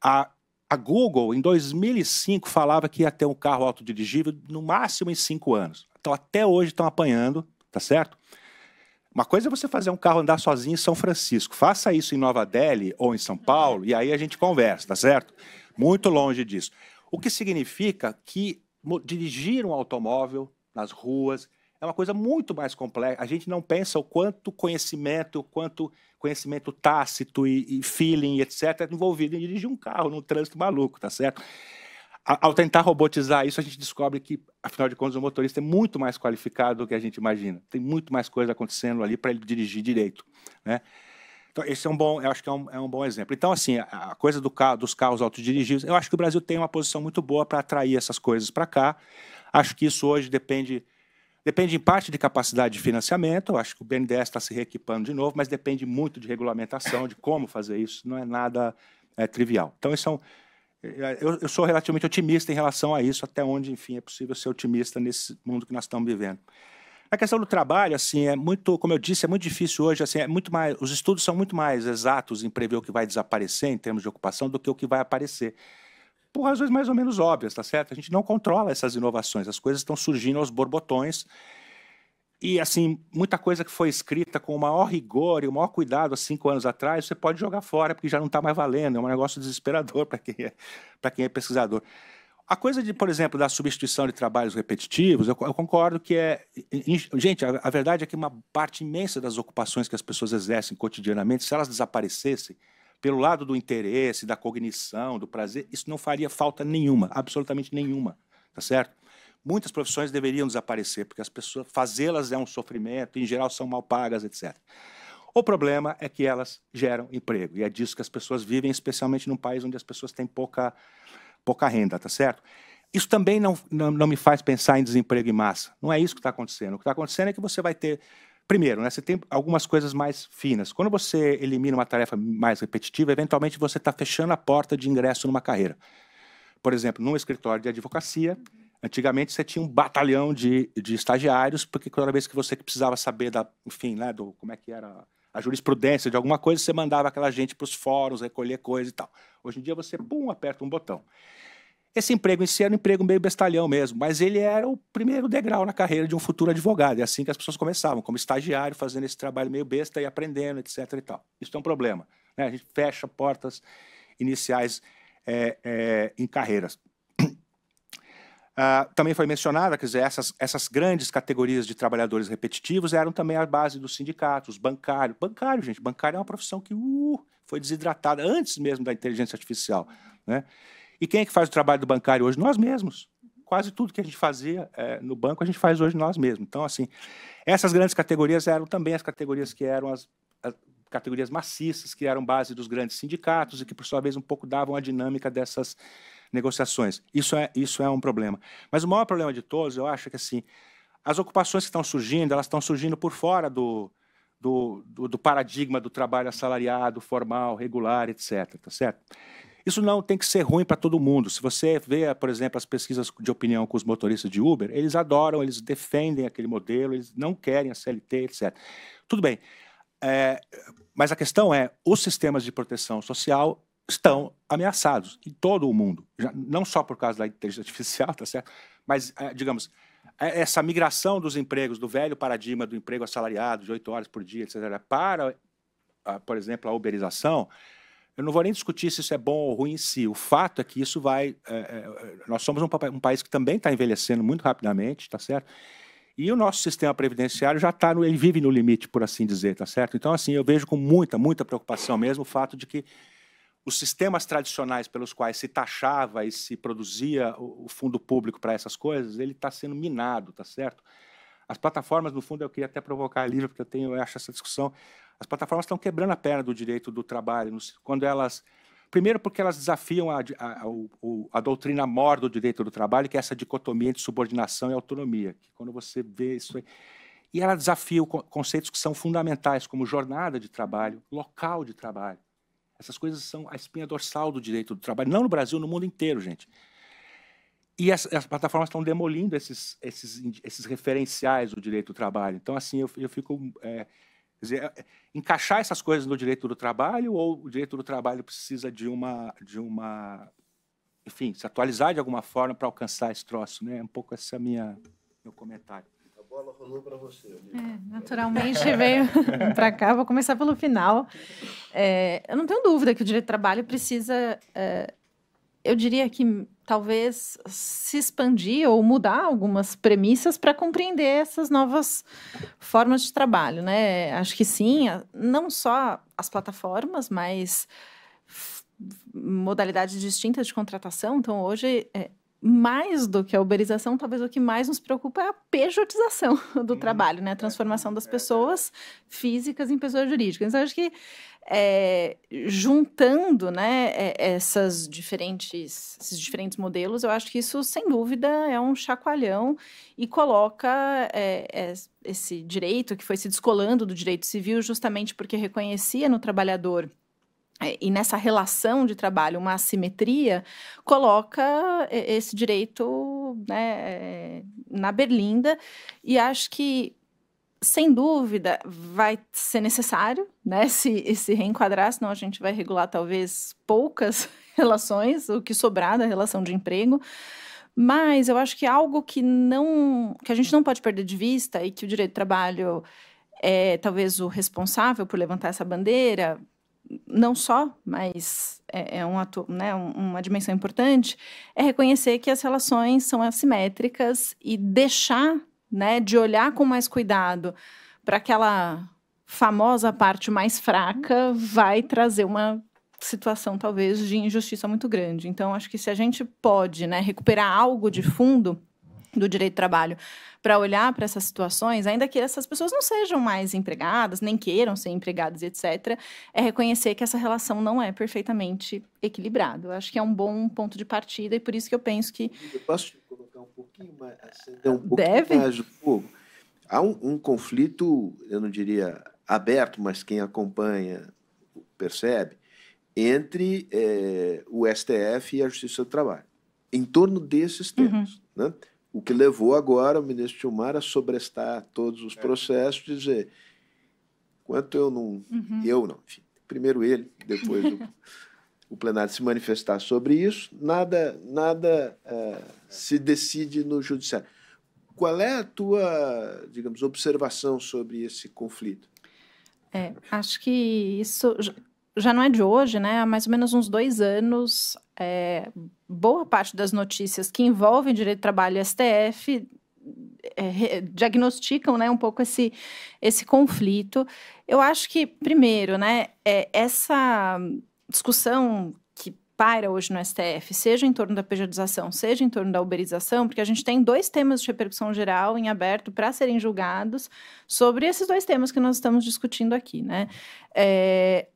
A Google, em 2005, falava que ia ter um carro autodirigível no máximo em 5 anos. Então, até hoje estão apanhando, tá certo? Uma coisa é você fazer um carro andar sozinho em São Francisco. Faça isso em Nova Delhi ou em São Paulo e aí a gente conversa, tá certo? Muito longe disso. O que significa que dirigir um automóvel nas ruas é uma coisa muito mais complexa. A gente não pensa o quanto conhecimento tácito e feeling, etc., é envolvido em dirigir um carro num trânsito maluco, tá certo? Ao tentar robotizar isso, a gente descobre que, afinal de contas, o motorista é muito mais qualificado do que a gente imagina. Tem muito mais coisa acontecendo ali para ele dirigir direito, né? Então, esse eu acho que é um bom exemplo. Então, assim, a coisa dos carros autodirigidos, eu acho que o Brasil tem uma posição muito boa para atrair essas coisas para cá. Acho que isso hoje depende em parte de capacidade de financiamento. Eu acho que o BNDES está se reequipando de novo, mas depende muito de regulamentação, de como fazer isso. Não é nada trivial. Então, eu sou relativamente otimista em relação a isso, até onde, enfim, é possível ser otimista nesse mundo que nós estamos vivendo. A questão do trabalho, assim, é muito, como eu disse, é muito difícil hoje, assim, os estudos são muito mais exatos em prever o que vai desaparecer em termos de ocupação do que o que vai aparecer. Por razões mais ou menos óbvias, tá certo? A gente não controla essas inovações, as coisas estão surgindo aos borbotões. E, assim, muita coisa que foi escrita com o maior rigor e o maior cuidado há 5 anos atrás, você pode jogar fora, porque já não está mais valendo. É um negócio desesperador para quem é pesquisador. A coisa de, por exemplo, da substituição de trabalhos repetitivos, eu concordo que gente, a verdade é que uma parte imensa das ocupações que as pessoas exercem cotidianamente, se elas desaparecessem, pelo lado do interesse, da cognição, do prazer, isso não faria falta nenhuma, absolutamente nenhuma, tá certo? Muitas profissões deveriam desaparecer, porque as pessoas, fazê-las é um sofrimento, em geral são mal pagas, etc. O problema é que elas geram emprego, e é disso que as pessoas vivem, especialmente num país onde as pessoas têm pouca renda, tá certo? Isso também não me faz pensar em desemprego em massa. Não é isso que está acontecendo. O que está acontecendo é que você vai ter... Primeiro, né, você tem algumas coisas mais finas. Quando você elimina uma tarefa mais repetitiva, eventualmente você está fechando a porta de ingresso numa carreira. Por exemplo, num escritório de advocacia, antigamente você tinha um batalhão de estagiários, porque toda vez que você precisava saber enfim, né, como é que era a jurisprudência de alguma coisa, você mandava aquela gente para os fóruns, recolher coisa e tal. Hoje em dia você, aperta um botão. Esse emprego em si era um emprego meio bestalhão mesmo, mas ele era o primeiro degrau na carreira de um futuro advogado. É assim que as pessoas começavam, como estagiário, fazendo esse trabalho meio besta e aprendendo, etc. e tal. Isso é um problema, né? A gente fecha portas iniciais em carreiras. Também foi mencionada, quer dizer, essas grandes categorias de trabalhadores repetitivos eram também a base dos sindicatos, bancário. Gente, bancário é uma profissão que foi desidratada antes mesmo da inteligência artificial, né? E quem é que faz o trabalho do bancário hoje? Nós mesmos. Quase tudo que a gente fazia no banco, a gente faz hoje nós mesmos. Então, assim, essas grandes categorias eram também as categorias que eram as categorias maciças, que eram base dos grandes sindicatos e que, por sua vez, um pouco davam a dinâmica dessas negociações. Isso é um problema. Mas o maior problema de todos, eu acho que, assim, as ocupações que estão surgindo, elas estão surgindo por fora do paradigma do trabalho assalariado, formal, regular, etc. Tá certo? Isso não tem que ser ruim para todo mundo. Se você vê, por exemplo, as pesquisas de opinião com os motoristas de Uber, eles adoram, eles defendem aquele modelo, eles não querem a CLT, etc. Tudo bem. Mas a questão é, os sistemas de proteção social estão ameaçados em todo o mundo. Não só por causa da inteligência artificial, tá certo? Mas, digamos, essa migração dos empregos, do velho paradigma do emprego assalariado, de 8 horas por dia, etc., para, por exemplo, a uberização. Eu não vou nem discutir se isso é bom ou ruim em si. O fato é que isso vai... nós somos um país que também está envelhecendo muito rapidamente, tá certo? E o nosso sistema previdenciário já está ele vive no limite, por assim dizer, tá certo? Então, assim, eu vejo com muita preocupação mesmo o fato de que os sistemas tradicionais pelos quais se taxava e se produzia o fundo público para essas coisas, ele está sendo minado, tá certo? As plataformas, no fundo, eu queria até provocar a Lívia, porque eu acho essa discussão... As plataformas estão quebrando a perna do direito do trabalho, quando elas... Primeiro porque elas desafiam a doutrina mor do direito do trabalho, que é essa dicotomia entre subordinação e autonomia. Que quando você vê isso aí... E ela desafia conceitos que são fundamentais, como jornada de trabalho, local de trabalho. Essas coisas são a espinha dorsal do direito do trabalho, não no Brasil, no mundo inteiro, gente. E as plataformas estão demolindo esses referenciais do direito do trabalho. Então, assim, eu fico... quer dizer, encaixar essas coisas no direito do trabalho, ou o direito do trabalho precisa de uma enfim, se atualizar de alguma forma para alcançar esse troço, né? Um pouco esse é meu comentário. A bola rolou para você. Naturalmente veio para cá. Vou começar pelo final. Eu não tenho dúvida que o direito do trabalho precisa... eu diria que talvez se expandir ou mudar algumas premissas para compreender essas novas formas de trabalho, né? Acho que sim, não só as plataformas, mas modalidades distintas de contratação. Então, hoje, mais do que a uberização, talvez o que mais nos preocupa é a pejotização do trabalho, né? A transformação das pessoas físicas em pessoas jurídicas. Então, acho que juntando, né, esses diferentes modelos, eu acho que isso, sem dúvida, é um chacoalhão e coloca esse direito que foi se descolando do direito civil justamente porque reconhecia no trabalhador e nessa relação de trabalho uma assimetria, coloca esse direito, né, na berlinda, e acho que, sem dúvida, vai ser necessário, né, se reenquadrar, senão a gente vai regular talvez poucas relações, o que sobrar da relação de emprego. Mas eu acho que algo que a gente não pode perder de vista, e que o direito do trabalho é talvez o responsável por levantar essa bandeira, não só, mas uma dimensão importante, é reconhecer que as relações são assimétricas e deixar, né, de olhar com mais cuidado para aquela famosa parte mais fraca, vai trazer uma situação, talvez, de injustiça muito grande. Então, acho que se a gente pode, né, recuperar algo de fundo do direito do trabalho para olhar para essas situações, ainda que essas pessoas não sejam mais empregadas, nem queiram ser empregadas, etc., é reconhecer que essa relação não é perfeitamente equilibrada. Eu acho que é um bom ponto de partida, e por isso que eu penso que... Eu posso te colocar um pouquinho mais, acender um pouquinho mais o fogo? Há um conflito, eu não diria aberto, mas quem acompanha percebe, entre o STF e a Justiça do Trabalho, em torno desses temas, né? O que levou agora o ministro Gilmar a sobrestar todos os processos, dizer, enquanto eu não, enfim, primeiro ele, depois o plenário se manifestar sobre isso, nada se decide no judiciário. Qual é a tua, digamos, observação sobre esse conflito? Acho que isso já não é de hoje, né? Há mais ou menos uns 2 anos, boa parte das notícias que envolvem direito do trabalho e STF diagnosticam, né, um pouco esse conflito. Eu acho que, primeiro, né, essa discussão que paira hoje no STF, seja em torno da pejotização, seja em torno da uberização, porque a gente tem 2 temas de repercussão geral em aberto para serem julgados sobre esses 2 temas que nós estamos discutindo aqui, né?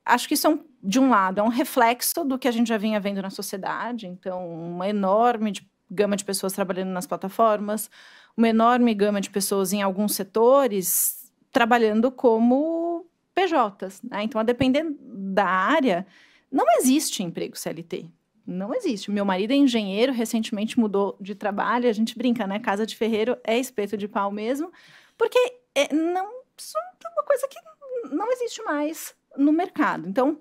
Acho que isso de um lado, é um reflexo do que a gente já vinha vendo na sociedade, então, uma enorme gama de pessoas trabalhando nas plataformas, uma enorme gama de pessoas em alguns setores trabalhando como PJs, né? Então, a depender da área, não existe emprego CLT. Não existe. Meu marido é engenheiro, recentemente mudou de trabalho, a gente brinca, né? Casa de ferreiro é espeto de pau mesmo, porque isso é uma coisa que não existe mais no mercado. Então,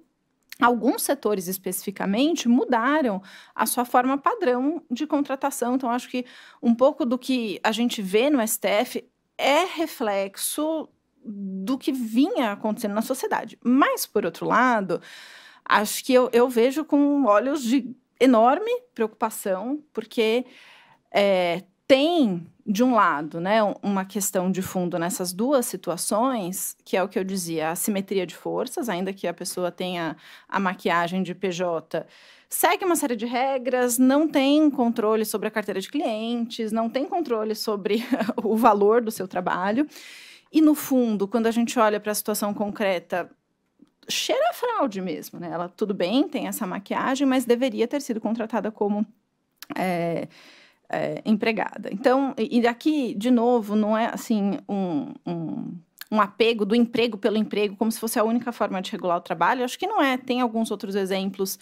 alguns setores especificamente mudaram a sua forma padrão de contratação. Então, acho que um pouco do que a gente vê no STF é reflexo do que vinha acontecendo na sociedade. Mas, por outro lado, acho que eu vejo com olhos de enorme preocupação, porque tem, de um lado, né, uma questão de fundo nessas 2 situações, que é o que eu dizia, a assimetria de forças, ainda que a pessoa tenha a maquiagem de PJ, segue uma série de regras, não tem controle sobre a carteira de clientes, não tem controle sobre o valor do seu trabalho. E, no fundo, quando a gente olha para a situação concreta, cheira a fraude mesmo, né? Ela, tudo bem, tem essa maquiagem, mas deveria ter sido contratada como empregada. Então, e aqui, de novo, não é assim um apego do emprego pelo emprego, como se fosse a única forma de regular o trabalho. Acho que não é. Tem alguns outros exemplos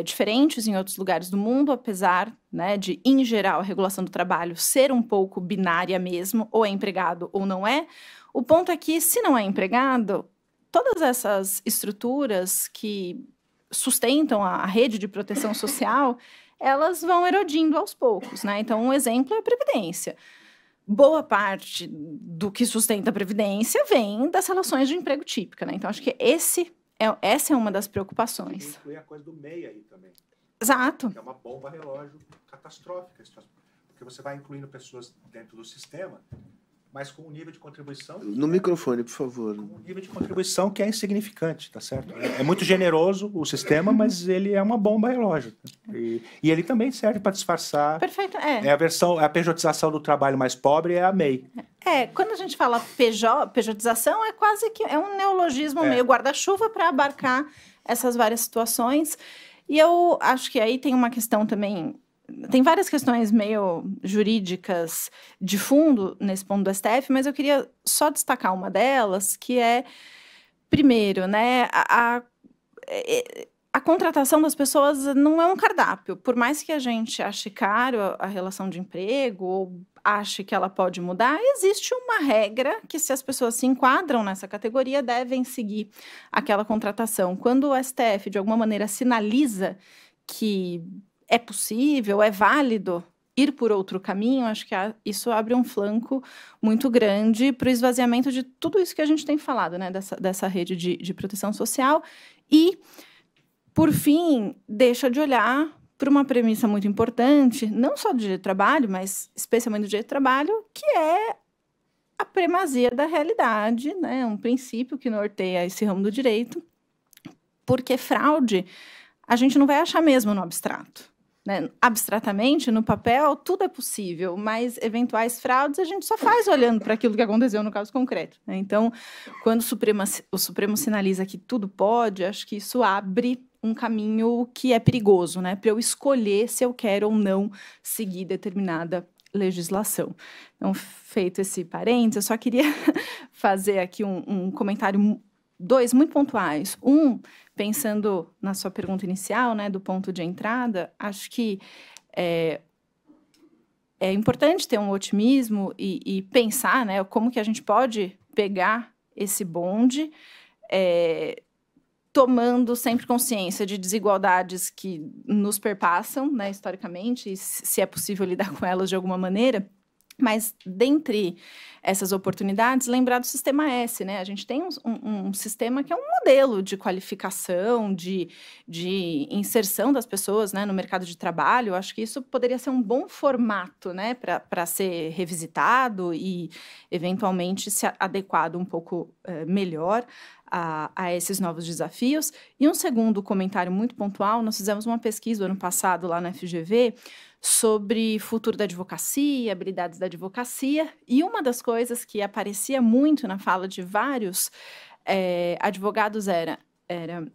diferentes em outros lugares do mundo, apesar, né, de, em geral, a regulação do trabalho ser um pouco binária mesmo, ou é empregado ou não é. O ponto é que, se não é empregado, todas essas estruturas que sustentam a rede de proteção social, elas vão erodindo aos poucos, né? Então, um exemplo é a Previdência. Boa parte do que sustenta a Previdência vem das relações de emprego típica, né? Então, acho que essa é uma das preocupações. Inclui a coisa do MEI aí também. Exato. É uma bomba relógio catastrófica, porque você vai incluindo pessoas dentro do sistema, mas com um nível de contribuição... No microfone, por favor. Com um nível de contribuição que é insignificante, tá certo? É muito generoso o sistema, mas ele é uma bomba relógio. E ele também serve para disfarçar... Perfeito, a pejotização do trabalho mais pobre é a MEI. Quando a gente fala pejotização, é quase que um neologismo meio guarda-chuva para abarcar essas várias situações. E eu acho que aí tem uma questão também... Tem várias questões meio jurídicas de fundo nesse ponto do STF, mas eu queria só destacar uma delas, que é, primeiro, né, a contratação das pessoas não é um cardápio. Por mais que a gente ache caro a relação de emprego ou ache que ela pode mudar, existe uma regra que, se as pessoas se enquadram nessa categoria, devem seguir aquela contratação. Quando o STF, de alguma maneira, sinaliza que é possível, é válido ir por outro caminho, acho que isso abre um flanco muito grande para o esvaziamento de tudo isso que a gente tem falado, né, dessa rede de proteção social. E, por fim, deixa de olhar para uma premissa muito importante, não só do direito do trabalho, mas especialmente do direito do trabalho, que é a primazia da realidade, né, um princípio que norteia esse ramo do direito, porque fraude a gente não vai achar mesmo no abstrato. Né? Abstratamente, no papel, tudo é possível, mas eventuais fraudes a gente só faz olhando para aquilo que aconteceu no caso concreto. Né? Então, quando o Supremo sinaliza que tudo pode, acho que isso abre um caminho que é perigoso, né? Para eu escolher se eu quero ou não seguir determinada legislação. Então, feito esse parênteses, eu só queria fazer aqui um comentário, dois muito pontuais. Pensando na sua pergunta inicial, né, do ponto de entrada, acho que é importante ter um otimismo e pensar, né, como que a gente pode pegar esse bonde, tomando sempre consciência de desigualdades que nos perpassam, né, historicamente, e se é possível lidar com elas de alguma maneira. Mas, dentre essas oportunidades, lembrar do Sistema S, né? A gente tem um sistema que é um modelo de qualificação, de inserção das pessoas, né, no mercado de trabalho. Eu acho que isso poderia ser um bom formato, né, para ser revisitado e, eventualmente, se adequado um pouco melhor a esses novos desafios. E um segundo comentário muito pontual, nós fizemos uma pesquisa ano passado lá na FGV sobre futuro da advocacia, habilidades da advocacia, e uma das coisas que aparecia muito na fala de vários advogados era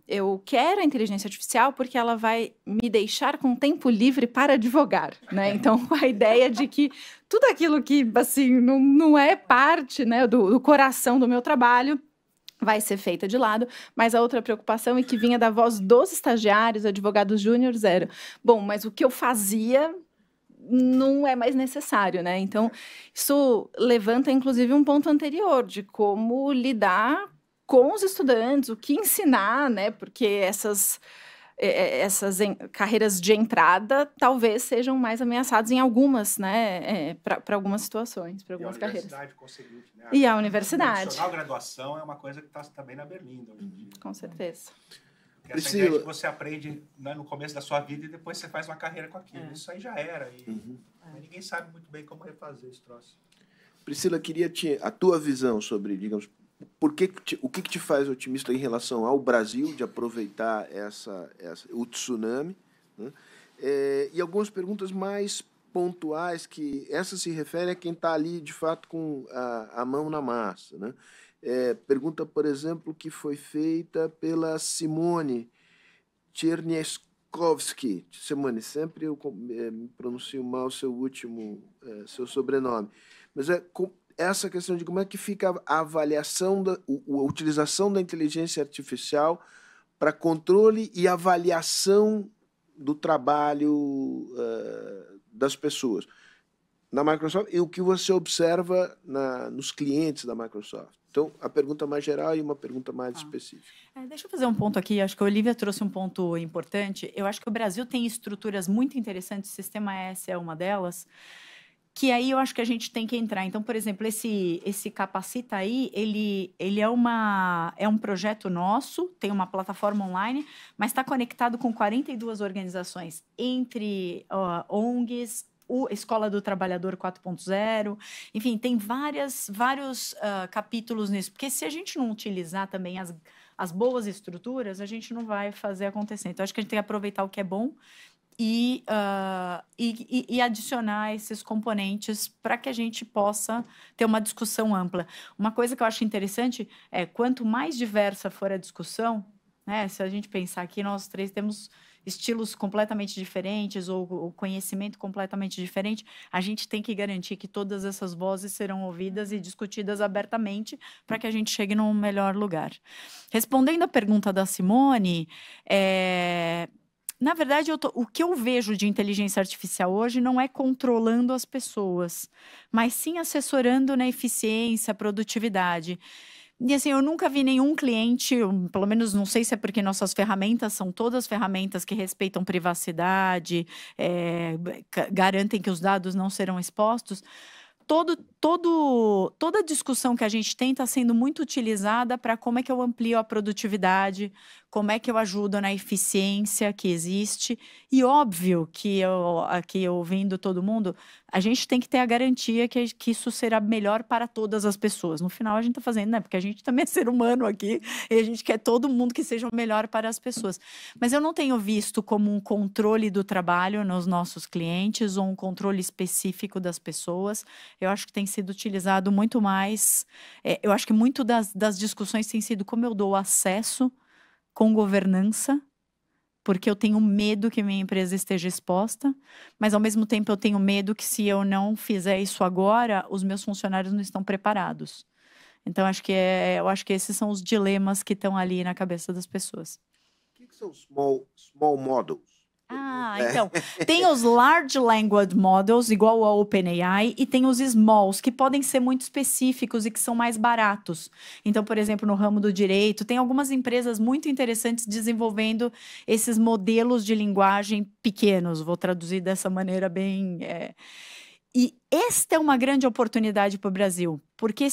eu quero a inteligência artificial porque ela vai me deixar com tempo livre para advogar, né? Então, a ideia de que tudo aquilo que, assim, não é parte, né, do coração do meu trabalho vai ser feita de lado, mas a outra preocupação, e que vinha da voz dos estagiários, advogados júniores, era, bom, mas o que eu fazia não é mais necessário, né? Então, isso levanta, inclusive, um ponto anterior de como lidar com os estudantes, o que ensinar, né? Porque essas carreiras de entrada talvez sejam mais ameaçadas em algumas, né, para algumas situações, para algumas carreiras. E a universidade, conseguinte, né? E a universidade. A graduação é uma coisa que está também na Berlinda hoje em dia. Com certeza. Porque essa ideia de que você aprende, né, no começo da sua vida e depois você faz uma carreira com aquilo. Isso aí já era. Mas ninguém sabe muito bem como refazer esse troço. Priscila, queria a tua visão sobre, digamos, o que te faz otimista em relação ao Brasil de aproveitar o tsunami, né? E algumas perguntas mais pontuais, que essa se refere a quem está ali, de fato, com a mão na massa, né? Pergunta, por exemplo, que foi feita pela Simone Tchernieskovsky. Simone, sempre eu pronuncio mal seu sobrenome. Mas essa questão de como é que fica a avaliação, a utilização da inteligência artificial para controle e avaliação do trabalho das pessoas na Microsoft e o que você observa nos clientes da Microsoft. Então, a pergunta mais geral e uma pergunta mais específica. Deixa eu fazer um ponto aqui. Acho que a Olivia trouxe um ponto importante. Eu acho que o Brasil tem estruturas muito interessantes, o Sistema S é uma delas, que aí eu acho que a gente tem que entrar. Então, por exemplo, esse Capacita aí, ele é um projeto nosso, tem uma plataforma online, mas está conectado com 42 organizações, entre ONGs, Escola do Trabalhador 4.0, enfim, tem vários capítulos nisso, porque se a gente não utilizar também as boas estruturas, a gente não vai fazer acontecer. Então, acho que a gente tem que aproveitar o que é bom e adicionar esses componentes para que a gente possa ter uma discussão ampla. Uma coisa que eu acho interessante é, quanto mais diversa for a discussão, né, se a gente pensar aqui, nós três temos estilos completamente diferentes ou conhecimento completamente diferente, a gente tem que garantir que todas essas vozes serão ouvidas e discutidas abertamente para que a gente chegue num melhor lugar. Respondendo à pergunta da Simone, na verdade, o que eu vejo de inteligência artificial hoje não é controlando as pessoas, mas sim assessorando na eficiência, produtividade. E assim, eu nunca vi nenhum cliente, pelo menos não sei se é porque nossas ferramentas são todas ferramentas que respeitam privacidade, garantem que os dados não serão expostos. Toda a discussão que a gente tem está sendo muito utilizada para como é que eu amplio a produtividade, como é que eu ajudo na eficiência que existe. E óbvio que aqui ouvindo todo mundo, a gente tem que ter a garantia que isso será melhor para todas as pessoas. No final, a gente está fazendo, né? Porque a gente também é ser humano aqui e a gente quer todo mundo que seja o melhor para as pessoas. Mas eu não tenho visto como um controle do trabalho nos nossos clientes ou um controle específico das pessoas. Eu acho que tem sido utilizado muito mais. Eu acho que muito das discussões tem sido como eu dou acesso com governança, porque eu tenho medo que minha empresa esteja exposta, mas ao mesmo tempo eu tenho medo que se eu não fizer isso agora, os meus funcionários não estão preparados. Então, eu acho que esses são os dilemas que estão ali na cabeça das pessoas. O que são small models? Então, tem os Large Language Models, igual ao OpenAI, e tem os Smalls, que podem ser muito específicos e que são mais baratos. Então, por exemplo, no ramo do direito, tem algumas empresas muito interessantes desenvolvendo esses modelos de linguagem pequenos, vou traduzir dessa maneira bem... E esta é uma grande oportunidade para o Brasil, porque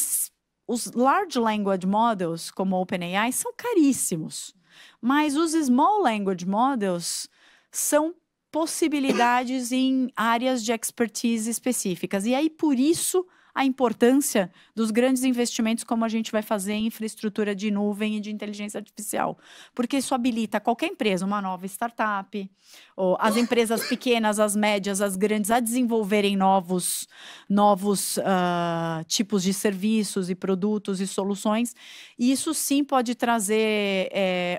os Large Language Models, como o OpenAI, são caríssimos, mas os Small Language Models são possibilidades em áreas de expertise específicas. E aí, por isso, a importância dos grandes investimentos como a gente vai fazer em infraestrutura de nuvem e de inteligência artificial. Porque isso habilita qualquer empresa, uma nova startup, ou as empresas pequenas, as médias, as grandes, a desenvolverem novos tipos de serviços e produtos e soluções. E isso sim pode trazer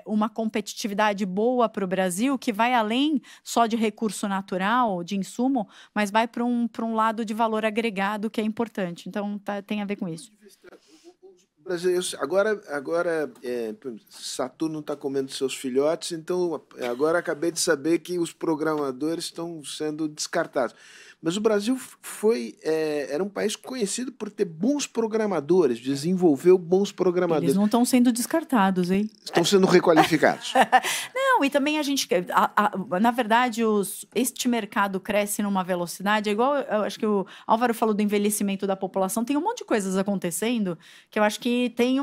uma competitividade boa para o Brasil, que vai além só de recurso natural, de insumo, mas vai para um lado de valor agregado que é importante. Então, tem a ver com isso. O Brasil, agora Saturno está comendo seus filhotes, então agora acabei de saber que os programadores estão sendo descartados. Mas o Brasil era um país conhecido por ter bons programadores, desenvolveu bons programadores. Eles não estão sendo descartados, hein? Estão sendo requalificados. Não, e também a gente... na verdade, este mercado cresce numa velocidade, igual, eu acho que o Álvaro falou do envelhecimento da população, tem um monte de coisas acontecendo que eu acho que tem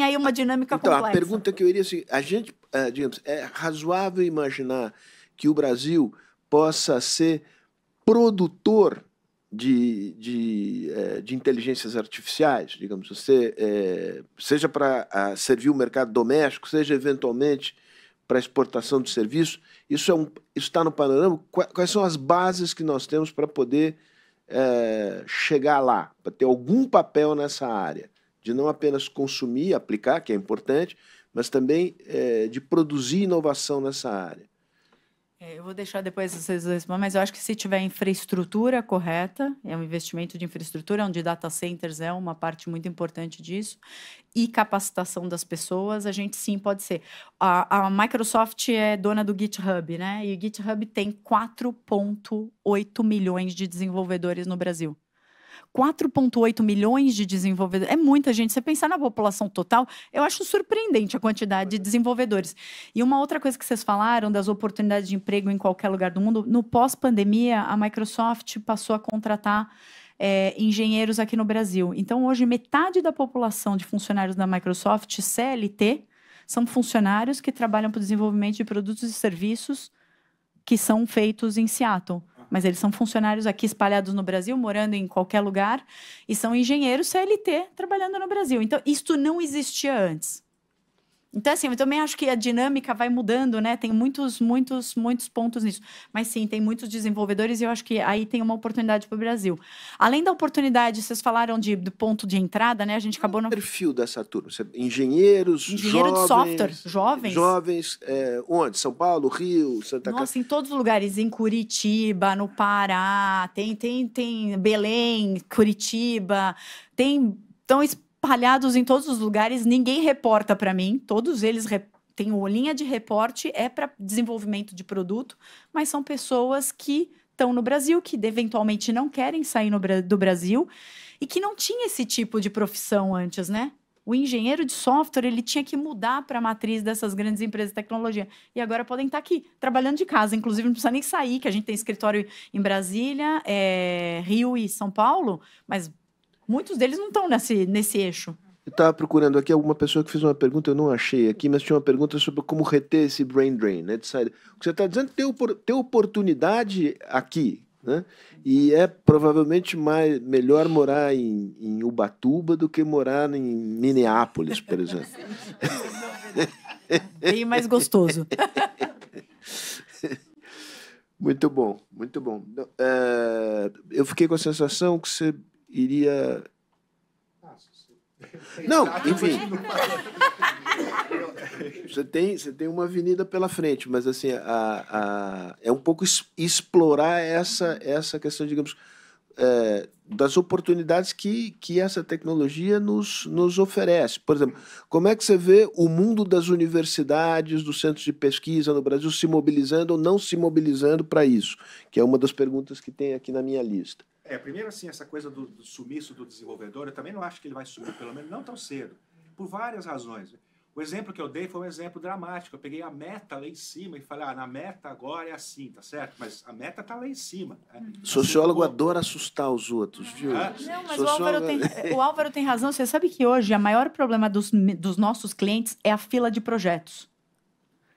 aí uma dinâmica complexa. A pergunta que eu iria assim, a gente, digamos, é razoável imaginar que o Brasil possa ser produtor de inteligências artificiais, digamos, seja para servir o mercado doméstico, seja eventualmente para exportação de serviços. Isso está no panorama? Quais são as bases que nós temos para poder chegar lá, para ter algum papel nessa área, de não apenas consumir, aplicar, que é importante, mas também de produzir inovação nessa área? Eu vou deixar depois vocês respondem, mas eu acho que se tiver infraestrutura correta, é um investimento de infraestrutura, onde data centers é uma parte muito importante disso, e capacitação das pessoas, a gente sim pode ser. A Microsoft é dona do GitHub, né? E o GitHub tem 4,8 milhões de desenvolvedores no Brasil. 4,8 milhões de desenvolvedores. É muita gente. Você pensar na população total, eu acho surpreendente a quantidade de desenvolvedores. E uma outra coisa que vocês falaram das oportunidades de emprego em qualquer lugar do mundo, no pós-pandemia, a Microsoft passou a contratar engenheiros aqui no Brasil. Então, hoje, metade da população de funcionários da Microsoft, CLT, são funcionários que trabalham para o desenvolvimento de produtos e serviços que são feitos em Seattle. Mas eles são funcionários aqui espalhados no Brasil, morando em qualquer lugar, e são engenheiros CLT trabalhando no Brasil. Então, isto não existia antes. Então, assim, eu também acho que a dinâmica vai mudando, né? Tem muitos pontos nisso. Mas, sim, tem muitos desenvolvedores e eu acho que aí tem uma oportunidade para o Brasil. Além da oportunidade, vocês falaram do ponto de entrada, né? A gente acabou... O perfil dessa turma? Engenheiros Engenheiro de software, jovens. Jovens, onde? São Paulo, Rio, Santa Catarina? Nossa, em todos os lugares. Em Curitiba, no Pará, tem Belém, Curitiba, estão espalhados em todos os lugares, ninguém reporta para mim, todos eles têm uma linha de reporte, é para desenvolvimento de produto, mas são pessoas que estão no Brasil, que eventualmente não querem sair do Brasil e que não tinha esse tipo de profissão antes, né? O engenheiro de software, ele tinha que mudar para a matriz dessas grandes empresas de tecnologia. E agora podem estar aqui, trabalhando de casa. Inclusive, não precisa nem sair, que a gente tem escritório em Brasília, Rio e São Paulo, mas muitos deles não estão nesse eixo. Eu estava procurando aqui alguma pessoa que fez uma pergunta, eu não achei aqui, mas tinha uma pergunta sobre como reter esse brain drain, né? O que você está dizendo é ter oportunidade aqui, né? E é provavelmente melhor morar em Ubatuba do que morar em Minneapolis, por exemplo. Bem mais gostoso. Muito bom, muito bom. Eu fiquei com a sensação que você iria... Não, enfim. Você tem uma avenida pela frente, mas assim, é um pouco explorar essa questão, digamos, das oportunidades que essa tecnologia nos oferece. Por exemplo, como é que você vê o mundo das universidades, dos centros de pesquisa no Brasil se mobilizando ou não se mobilizando para isso? Que é uma das perguntas que tem aqui na minha lista. Primeiro, assim, essa coisa do sumiço do desenvolvedor, eu também não acho que ele vai sumir, pelo menos não tão cedo, por várias razões. O exemplo que eu dei foi um exemplo dramático. Eu peguei a meta lá em cima e falei, na meta agora é assim, tá certo? Mas a meta tá lá em cima. Sociólogo adora assustar os outros, viu? Não, mas o Álvaro tem razão. Você sabe que hoje o maior problema dos nossos clientes é a fila de projetos.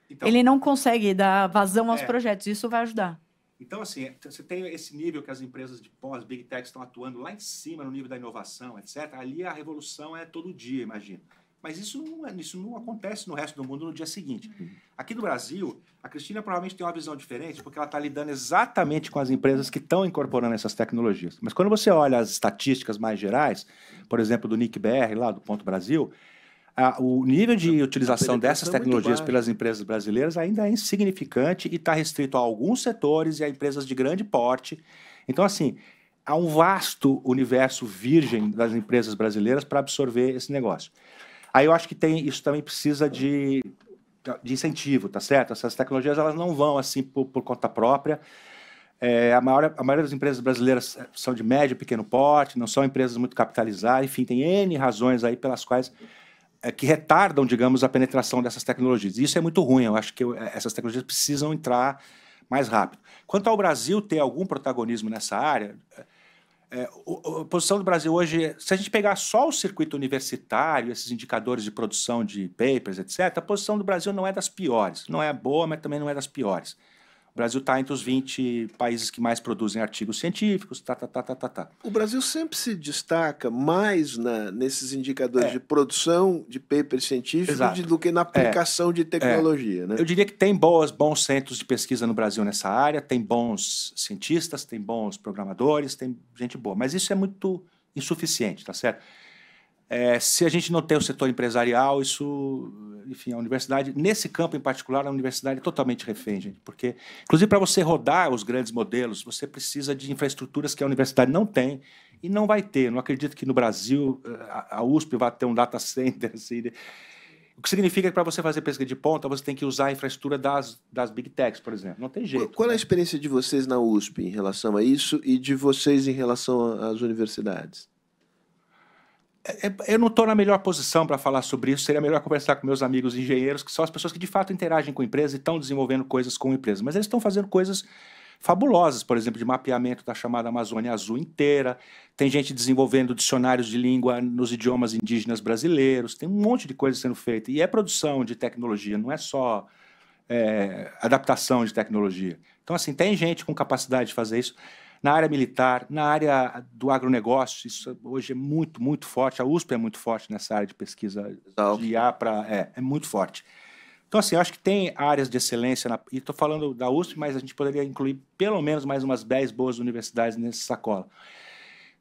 Então, ele não consegue dar vazão aos projetos. Isso vai ajudar. Então, assim, você tem esse nível que as empresas de pós, Big Tech, estão atuando lá em cima, no nível da inovação, etc. Ali a revolução é todo dia, imagino. Mas isso não acontece no resto do mundo no dia seguinte. Aqui no Brasil, a Cristina provavelmente tem uma visão diferente, porque ela está lidando exatamente com as empresas que estão incorporando essas tecnologias. Mas quando você olha as estatísticas mais gerais, por exemplo, do NIC-BR, lá do Ponto Brasil, o nível de utilização dessas tecnologias pelas empresas brasileiras ainda é insignificante e está restrito a alguns setores e a empresas de grande porte. Então, assim, há um vasto universo virgem das empresas brasileiras para absorver esse negócio. Aí eu acho que isso também precisa de incentivo, tá certo? Essas tecnologias elas não vão assim por conta própria. A maioria das empresas brasileiras são de médio e pequeno porte, não são empresas muito capitalizadas, enfim, tem N razões aí pelas quais que retardam, digamos, a penetração dessas tecnologias. Isso é muito ruim, eu acho que essas tecnologias precisam entrar mais rápido. Quanto ao Brasil ter algum protagonismo nessa área, a posição do Brasil hoje, se a gente pegar só o circuito universitário, esses indicadores de produção de papers, etc., a posição do Brasil não é das piores. Não é boa, mas também não é das piores. O Brasil está entre os 20 países que mais produzem artigos científicos, O Brasil sempre se destaca mais nesses indicadores de produção de papers científicos do que na aplicação de tecnologia. Né? Eu diria que tem bons centros de pesquisa no Brasil nessa área, tem bons cientistas, tem bons programadores, tem gente boa, mas isso é muito insuficiente, tá certo? Se a gente não tem o setor empresarial, isso enfim, a universidade, nesse campo em particular, a universidade é totalmente refém, gente, porque, inclusive, para você rodar os grandes modelos, você precisa de infraestruturas que a universidade não tem e não vai ter. Não acredito que no Brasil a USP vai ter um data center, assim, o que significa que para você fazer pesquisa de ponta, você tem que usar a infraestrutura das Big Techs, por exemplo. Não tem jeito. Qual é a experiência de vocês na USP em relação a isso e de vocês em relação às universidades? Eu não estou na melhor posição para falar sobre isso. Seria melhor conversar com meus amigos engenheiros, que são as pessoas que de fato interagem com empresas e estão desenvolvendo coisas com empresas. Mas eles estão fazendo coisas fabulosas, por exemplo, de mapeamento da chamada Amazônia Azul inteira. Tem gente desenvolvendo dicionários de língua nos idiomas indígenas brasileiros. Tem um monte de coisa sendo feita. E é produção de tecnologia, não é só adaptação de tecnologia. Então, assim, tem gente com capacidade de fazer isso. Na área militar, na área do agronegócio, isso hoje é muito, muito forte. A USP é muito forte nessa área de pesquisa de IA é muito forte. Então, assim, eu acho que tem áreas de excelência, e estou falando da USP, mas a gente poderia incluir pelo menos mais umas 10 boas universidades nessa sacola.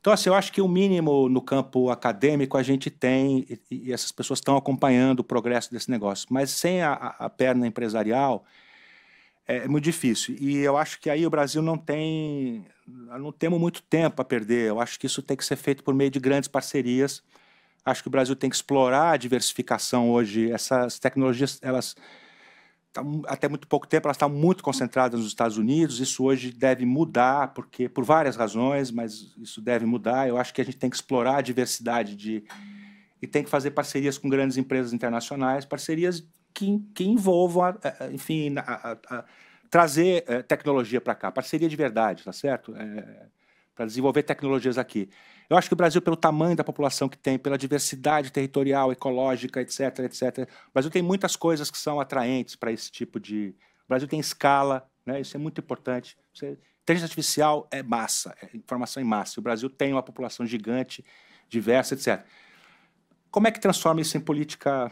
Então, assim, eu acho que o mínimo no campo acadêmico a gente tem, e essas pessoas estão acompanhando o progresso desse negócio, mas sem a perna empresarial é muito difícil. E eu acho que aí o Brasil não temos muito tempo a perder. Eu acho que isso tem que ser feito por meio de grandes parcerias. Acho que o Brasil tem que explorar a diversificação hoje. Essas tecnologias, elas até muito pouco tempo, elas estão muito concentradas nos Estados Unidos. Isso hoje deve mudar, porque por várias razões, mas isso deve mudar. Eu acho que a gente tem que explorar a diversidade e tem que fazer parcerias com grandes empresas internacionais, parcerias que envolvam, enfim, trazer tecnologia para cá, parceria de verdade, tá certo? Para desenvolver tecnologias aqui. Eu acho que o Brasil, pelo tamanho da população que tem, pela diversidade territorial, ecológica, etc., etc., o Brasil tem muitas coisas que são atraentes para esse tipo de... O Brasil tem escala, né? Isso é muito importante. Inteligência artificial é massa, é informação em massa. O Brasil tem uma população gigante, diversa, etc. Como é que transforma isso em política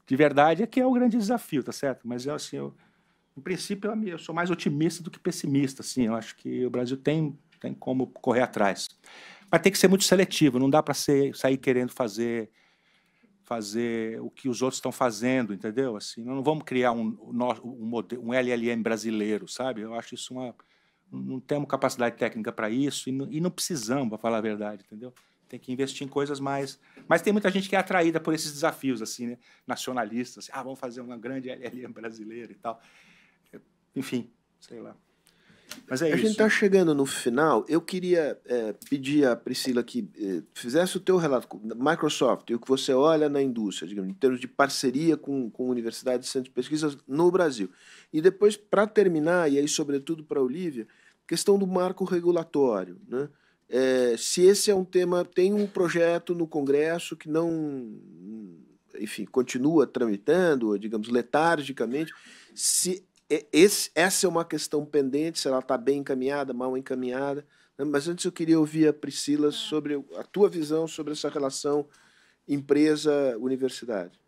de verdade? É que é o grande desafio, tá certo? Mas, assim, em princípio, eu sou mais otimista do que pessimista. Assim, eu acho que o Brasil tem como correr atrás. Mas tem que ser muito seletivo, não dá para sair querendo fazer o que os outros estão fazendo, entendeu? Assim, não vamos criar um LLM brasileiro, sabe? Eu acho isso não temos capacidade técnica para isso e não precisamos, para falar a verdade, entendeu? Tem que investir em coisas mais... Mas tem muita gente que é atraída por esses desafios, assim, né? Nacionalistas, assim, vamos fazer uma grande LLM brasileira e tal. Enfim, sei lá. Mas é isso. A gente está chegando no final. Eu queria pedir à Priscila que fizesse o teu relato da Microsoft e o que você olha na indústria, digamos, em termos de parceria com universidades e centros de pesquisa no Brasil. E depois, para terminar, e aí sobretudo para a Olívia, questão do marco regulatório, né? Se esse é um tema, tem um projeto no Congresso que não, enfim, continua tramitando, digamos, letargicamente, se essa é uma questão pendente, se ela está bem encaminhada, mal encaminhada, né? Mas antes eu queria ouvir a Priscila sobre a tua visão sobre essa relação empresa-universidade.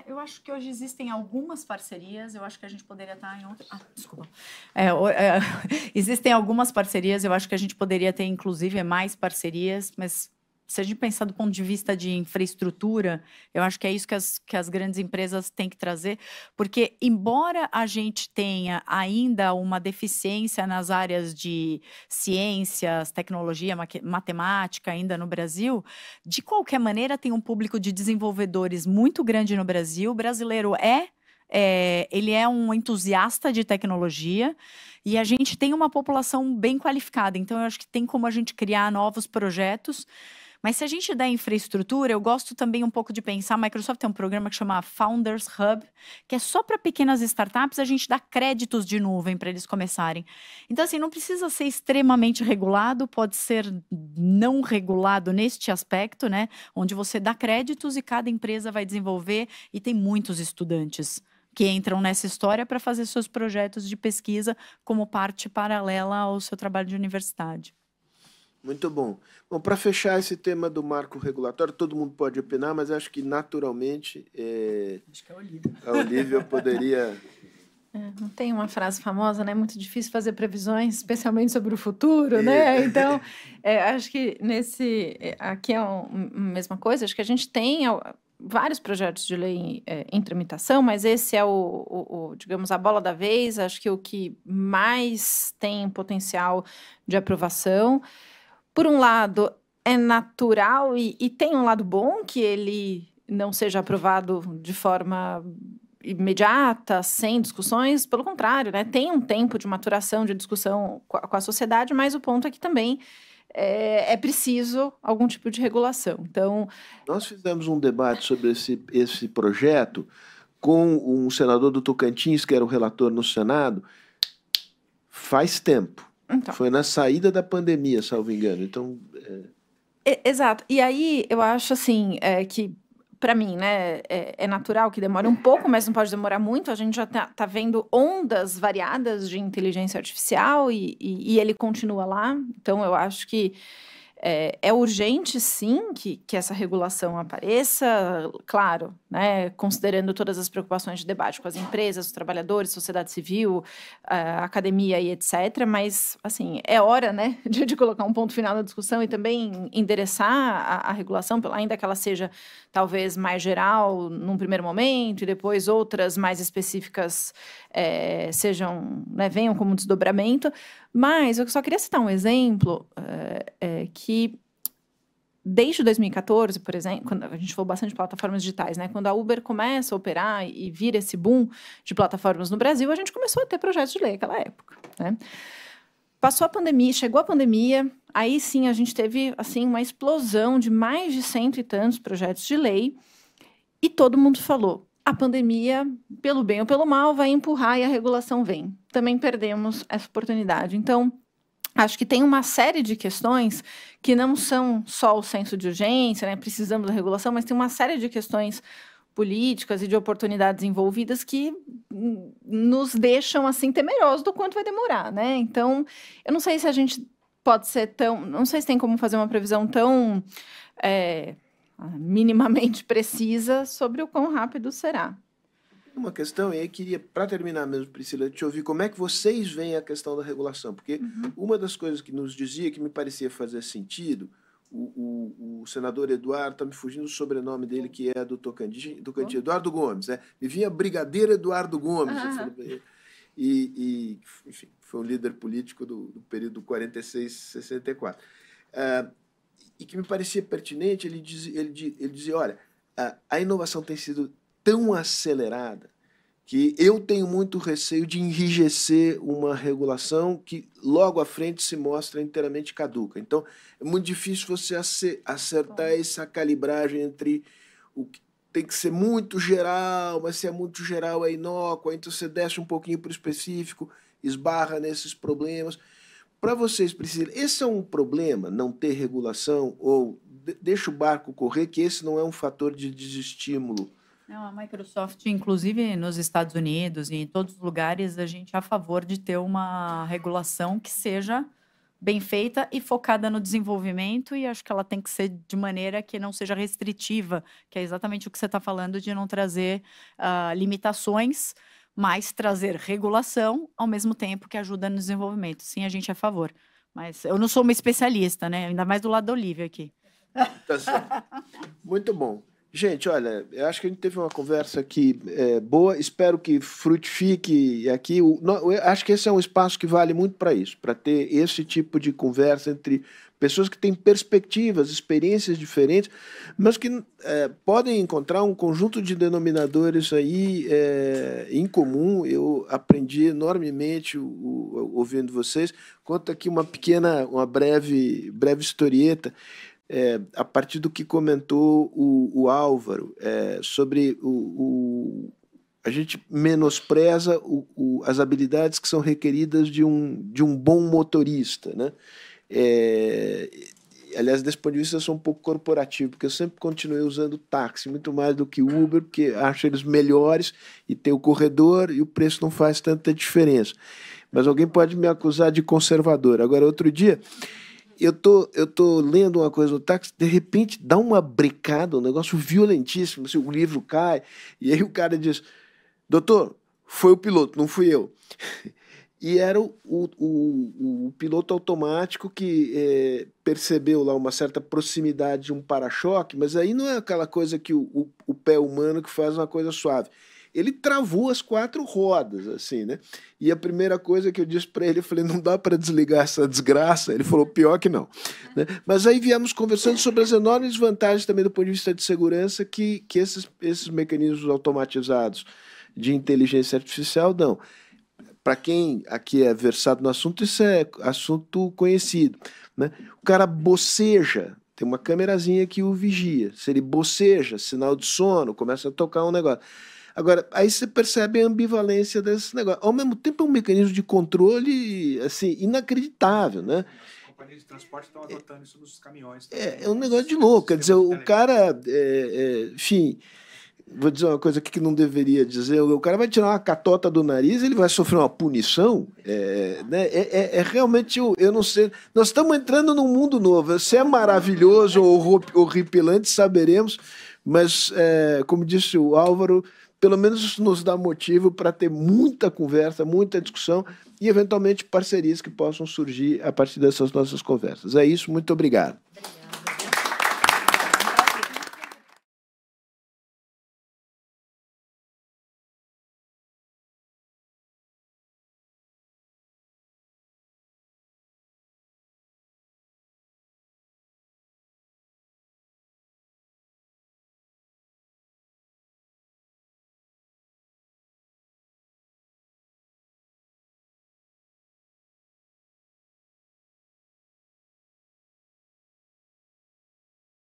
Eu acho que hoje existem algumas parcerias, eu acho que a gente poderia estar em outra... desculpa. Existem algumas parcerias, eu acho que a gente poderia ter, inclusive, mais parcerias, mas se a gente pensar do ponto de vista de infraestrutura, eu acho que é isso que as grandes empresas têm que trazer, porque, embora a gente tenha ainda uma deficiência nas áreas de ciências, tecnologia, matemática, ainda no Brasil, de qualquer maneira, tem um público de desenvolvedores muito grande no Brasil. O brasileiro ele é um entusiasta de tecnologia e a gente tem uma população bem qualificada. Então, eu acho que tem como a gente criar novos projetos. Mas se a gente der infraestrutura, eu gosto também um pouco de pensar, a Microsoft tem um programa que chama Founders Hub, que é só para pequenas startups, a gente dá créditos de nuvem para eles começarem. Então, assim, não precisa ser extremamente regulado, pode ser não regulado neste aspecto, né? Onde você dá créditos e cada empresa vai desenvolver e tem muitos estudantes que entram nessa história para fazer seus projetos de pesquisa como parte paralela ao seu trabalho de universidade. Muito bom. Bom, para fechar esse tema do marco regulatório, todo mundo pode opinar, mas acho que naturalmente acho que é a Olívia. A Olívia poderia... Não tem uma frase famosa, né? É muito difícil fazer previsões, especialmente sobre o futuro, né? Então, acho que aqui é a mesma coisa. Acho que a gente tem vários projetos de lei em tramitação, mas esse é digamos, a bola da vez, acho que o que mais tem potencial de aprovação. Por um lado, é natural e tem um lado bom que ele não seja aprovado de forma imediata, sem discussões, pelo contrário, né? Tem um tempo de maturação, de discussão com a sociedade, mas o ponto é que também é preciso algum tipo de regulação. Então, nós fizemos um debate sobre esse projeto com um senador do Tocantins, que era o relator no Senado, faz tempo. Então, foi na saída da pandemia, salvo engano. Então, exato. E aí, eu acho assim, que para mim, né, é natural que demore um pouco, mas não pode demorar muito. A gente já tá vendo ondas variadas de inteligência artificial e ele continua lá. Então, eu acho que é urgente, sim, que essa regulação apareça, claro, né, considerando todas as preocupações de debate com as empresas, os trabalhadores, sociedade civil, academia e etc. Mas, assim, é hora, né, de colocar um ponto final na discussão e também endereçar a regulação, ainda que ela seja talvez mais geral num primeiro momento e depois outras mais específicas venham como desdobramento. Mas eu só queria citar um exemplo que desde 2014, por exemplo, quando a gente falou bastante de plataformas digitais, né? Quando a Uber começa a operar e vira esse boom de plataformas no Brasil, a gente começou a ter projetos de lei naquela época, né? Passou a pandemia, chegou a pandemia, aí sim a gente teve assim uma explosão de mais de 100 e tantos projetos de lei e todo mundo falou: a pandemia, pelo bem ou pelo mal, vai empurrar e a regulação vem. Também perdemos essa oportunidade. Então, acho que tem uma série de questões que não são só o senso de urgência, né? Precisamos da regulação, mas tem uma série de questões políticas e de oportunidades envolvidas que nos deixam, assim, temerosos do quanto vai demorar, né? Então, eu não sei se a gente pode ser tão... Não sei se tem como fazer uma previsão tão... minimamente precisa sobre o quão rápido será. Uma questão, e aí queria, para terminar mesmo, Priscila, te ouvir como é que vocês veem a questão da regulação, porque uma das coisas que nos dizia, que me parecia fazer sentido, o senador Eduardo, está me fugindo o sobrenome dele, que é do Tocantins, Eduardo Gomes, né? Me vinha Brigadeiro Eduardo Gomes, enfim, foi um líder político do período 46-64. E que me parecia pertinente, ele dizia, olha, a inovação tem sido tão acelerada que eu tenho muito receio de enrijecer uma regulação que logo à frente se mostra inteiramente caduca. Então, é muito difícil você acertar essa calibragem entre o que tem que ser muito geral, mas se é muito geral é inócuo, então você desce um pouquinho para o específico, esbarra nesses problemas. Para vocês, Priscila, esse é um problema, não ter regulação, ou deixa o barco correr, que esse não é um fator de desestímulo? Não, a Microsoft, inclusive nos Estados Unidos e em todos os lugares, a gente é a favor de ter uma regulação que seja bem feita e focada no desenvolvimento, e acho que ela tem que ser de maneira que não seja restritiva, que é exatamente o que você está falando, de não trazer limitações, mas trazer regulação ao mesmo tempo que ajuda no desenvolvimento. Sim, a gente é a favor. Mas eu não sou uma especialista, né? Ainda mais do lado da Olivia aqui. Tá certo. Muito bom. Gente, olha, eu acho que a gente teve uma conversa aqui boa, espero que frutifique aqui. Eu acho que esse é um espaço que vale muito para isso, para ter esse tipo de conversa entre pessoas que têm perspectivas, experiências diferentes, mas que podem encontrar um conjunto de denominadores aí em comum. Eu aprendi enormemente ouvindo vocês. Conto aqui uma breve historieta. A partir do que comentou o Álvaro, sobre a gente menospreza as habilidades que são requeridas de um bom motorista, né? Aliás, desse ponto de vista, eu sou um pouco corporativo, porque eu sempre continuei usando táxi, muito mais do que Uber, porque acho eles melhores e tem o corredor e o preço não faz tanta diferença. Mas alguém pode me acusar de conservador. Agora, outro dia... Eu tô lendo uma coisa no táxi, de repente dá uma brecada, um negócio violentíssimo, assim, o livro cai, e aí o cara diz, doutor, foi o piloto, não fui eu. e era o piloto automático que percebeu lá uma certa proximidade de um para-choque, mas aí não é aquela coisa que o pé humano que faz uma coisa suave. Ele travou as 4 rodas, assim, né? E a primeira coisa que eu disse para ele, eu falei, não dá para desligar essa desgraça? Ele falou, pior que não. Né? Mas aí viemos conversando sobre as enormes vantagens também do ponto de vista de segurança que esses mecanismos automatizados de inteligência artificial dão. Para quem aqui é versado no assunto, isso é assunto conhecido. Né? O cara boceja, tem uma câmerazinha que o vigia. Se ele boceja, sinal de sono, começa a tocar um negócio. Agora, aí você percebe a ambivalência desse negócio. Ao mesmo tempo, é um mecanismo de controle assim, inacreditável, né? As companhias de transporte estão adotando isso nos caminhões. É um negócio de louco. Quer dizer, o cara, enfim, vou dizer uma coisa aqui que não deveria dizer, o cara vai tirar uma catota do nariz, ele vai sofrer uma punição, né? Realmente, eu não sei, nós estamos entrando num mundo novo, se é maravilhoso ou horripilante, saberemos, mas, como disse o Álvaro, pelo menos isso nos dá motivo para ter muita conversa, muita discussão e, eventualmente, parcerias que possam surgir a partir dessas nossas conversas. É isso, muito obrigado.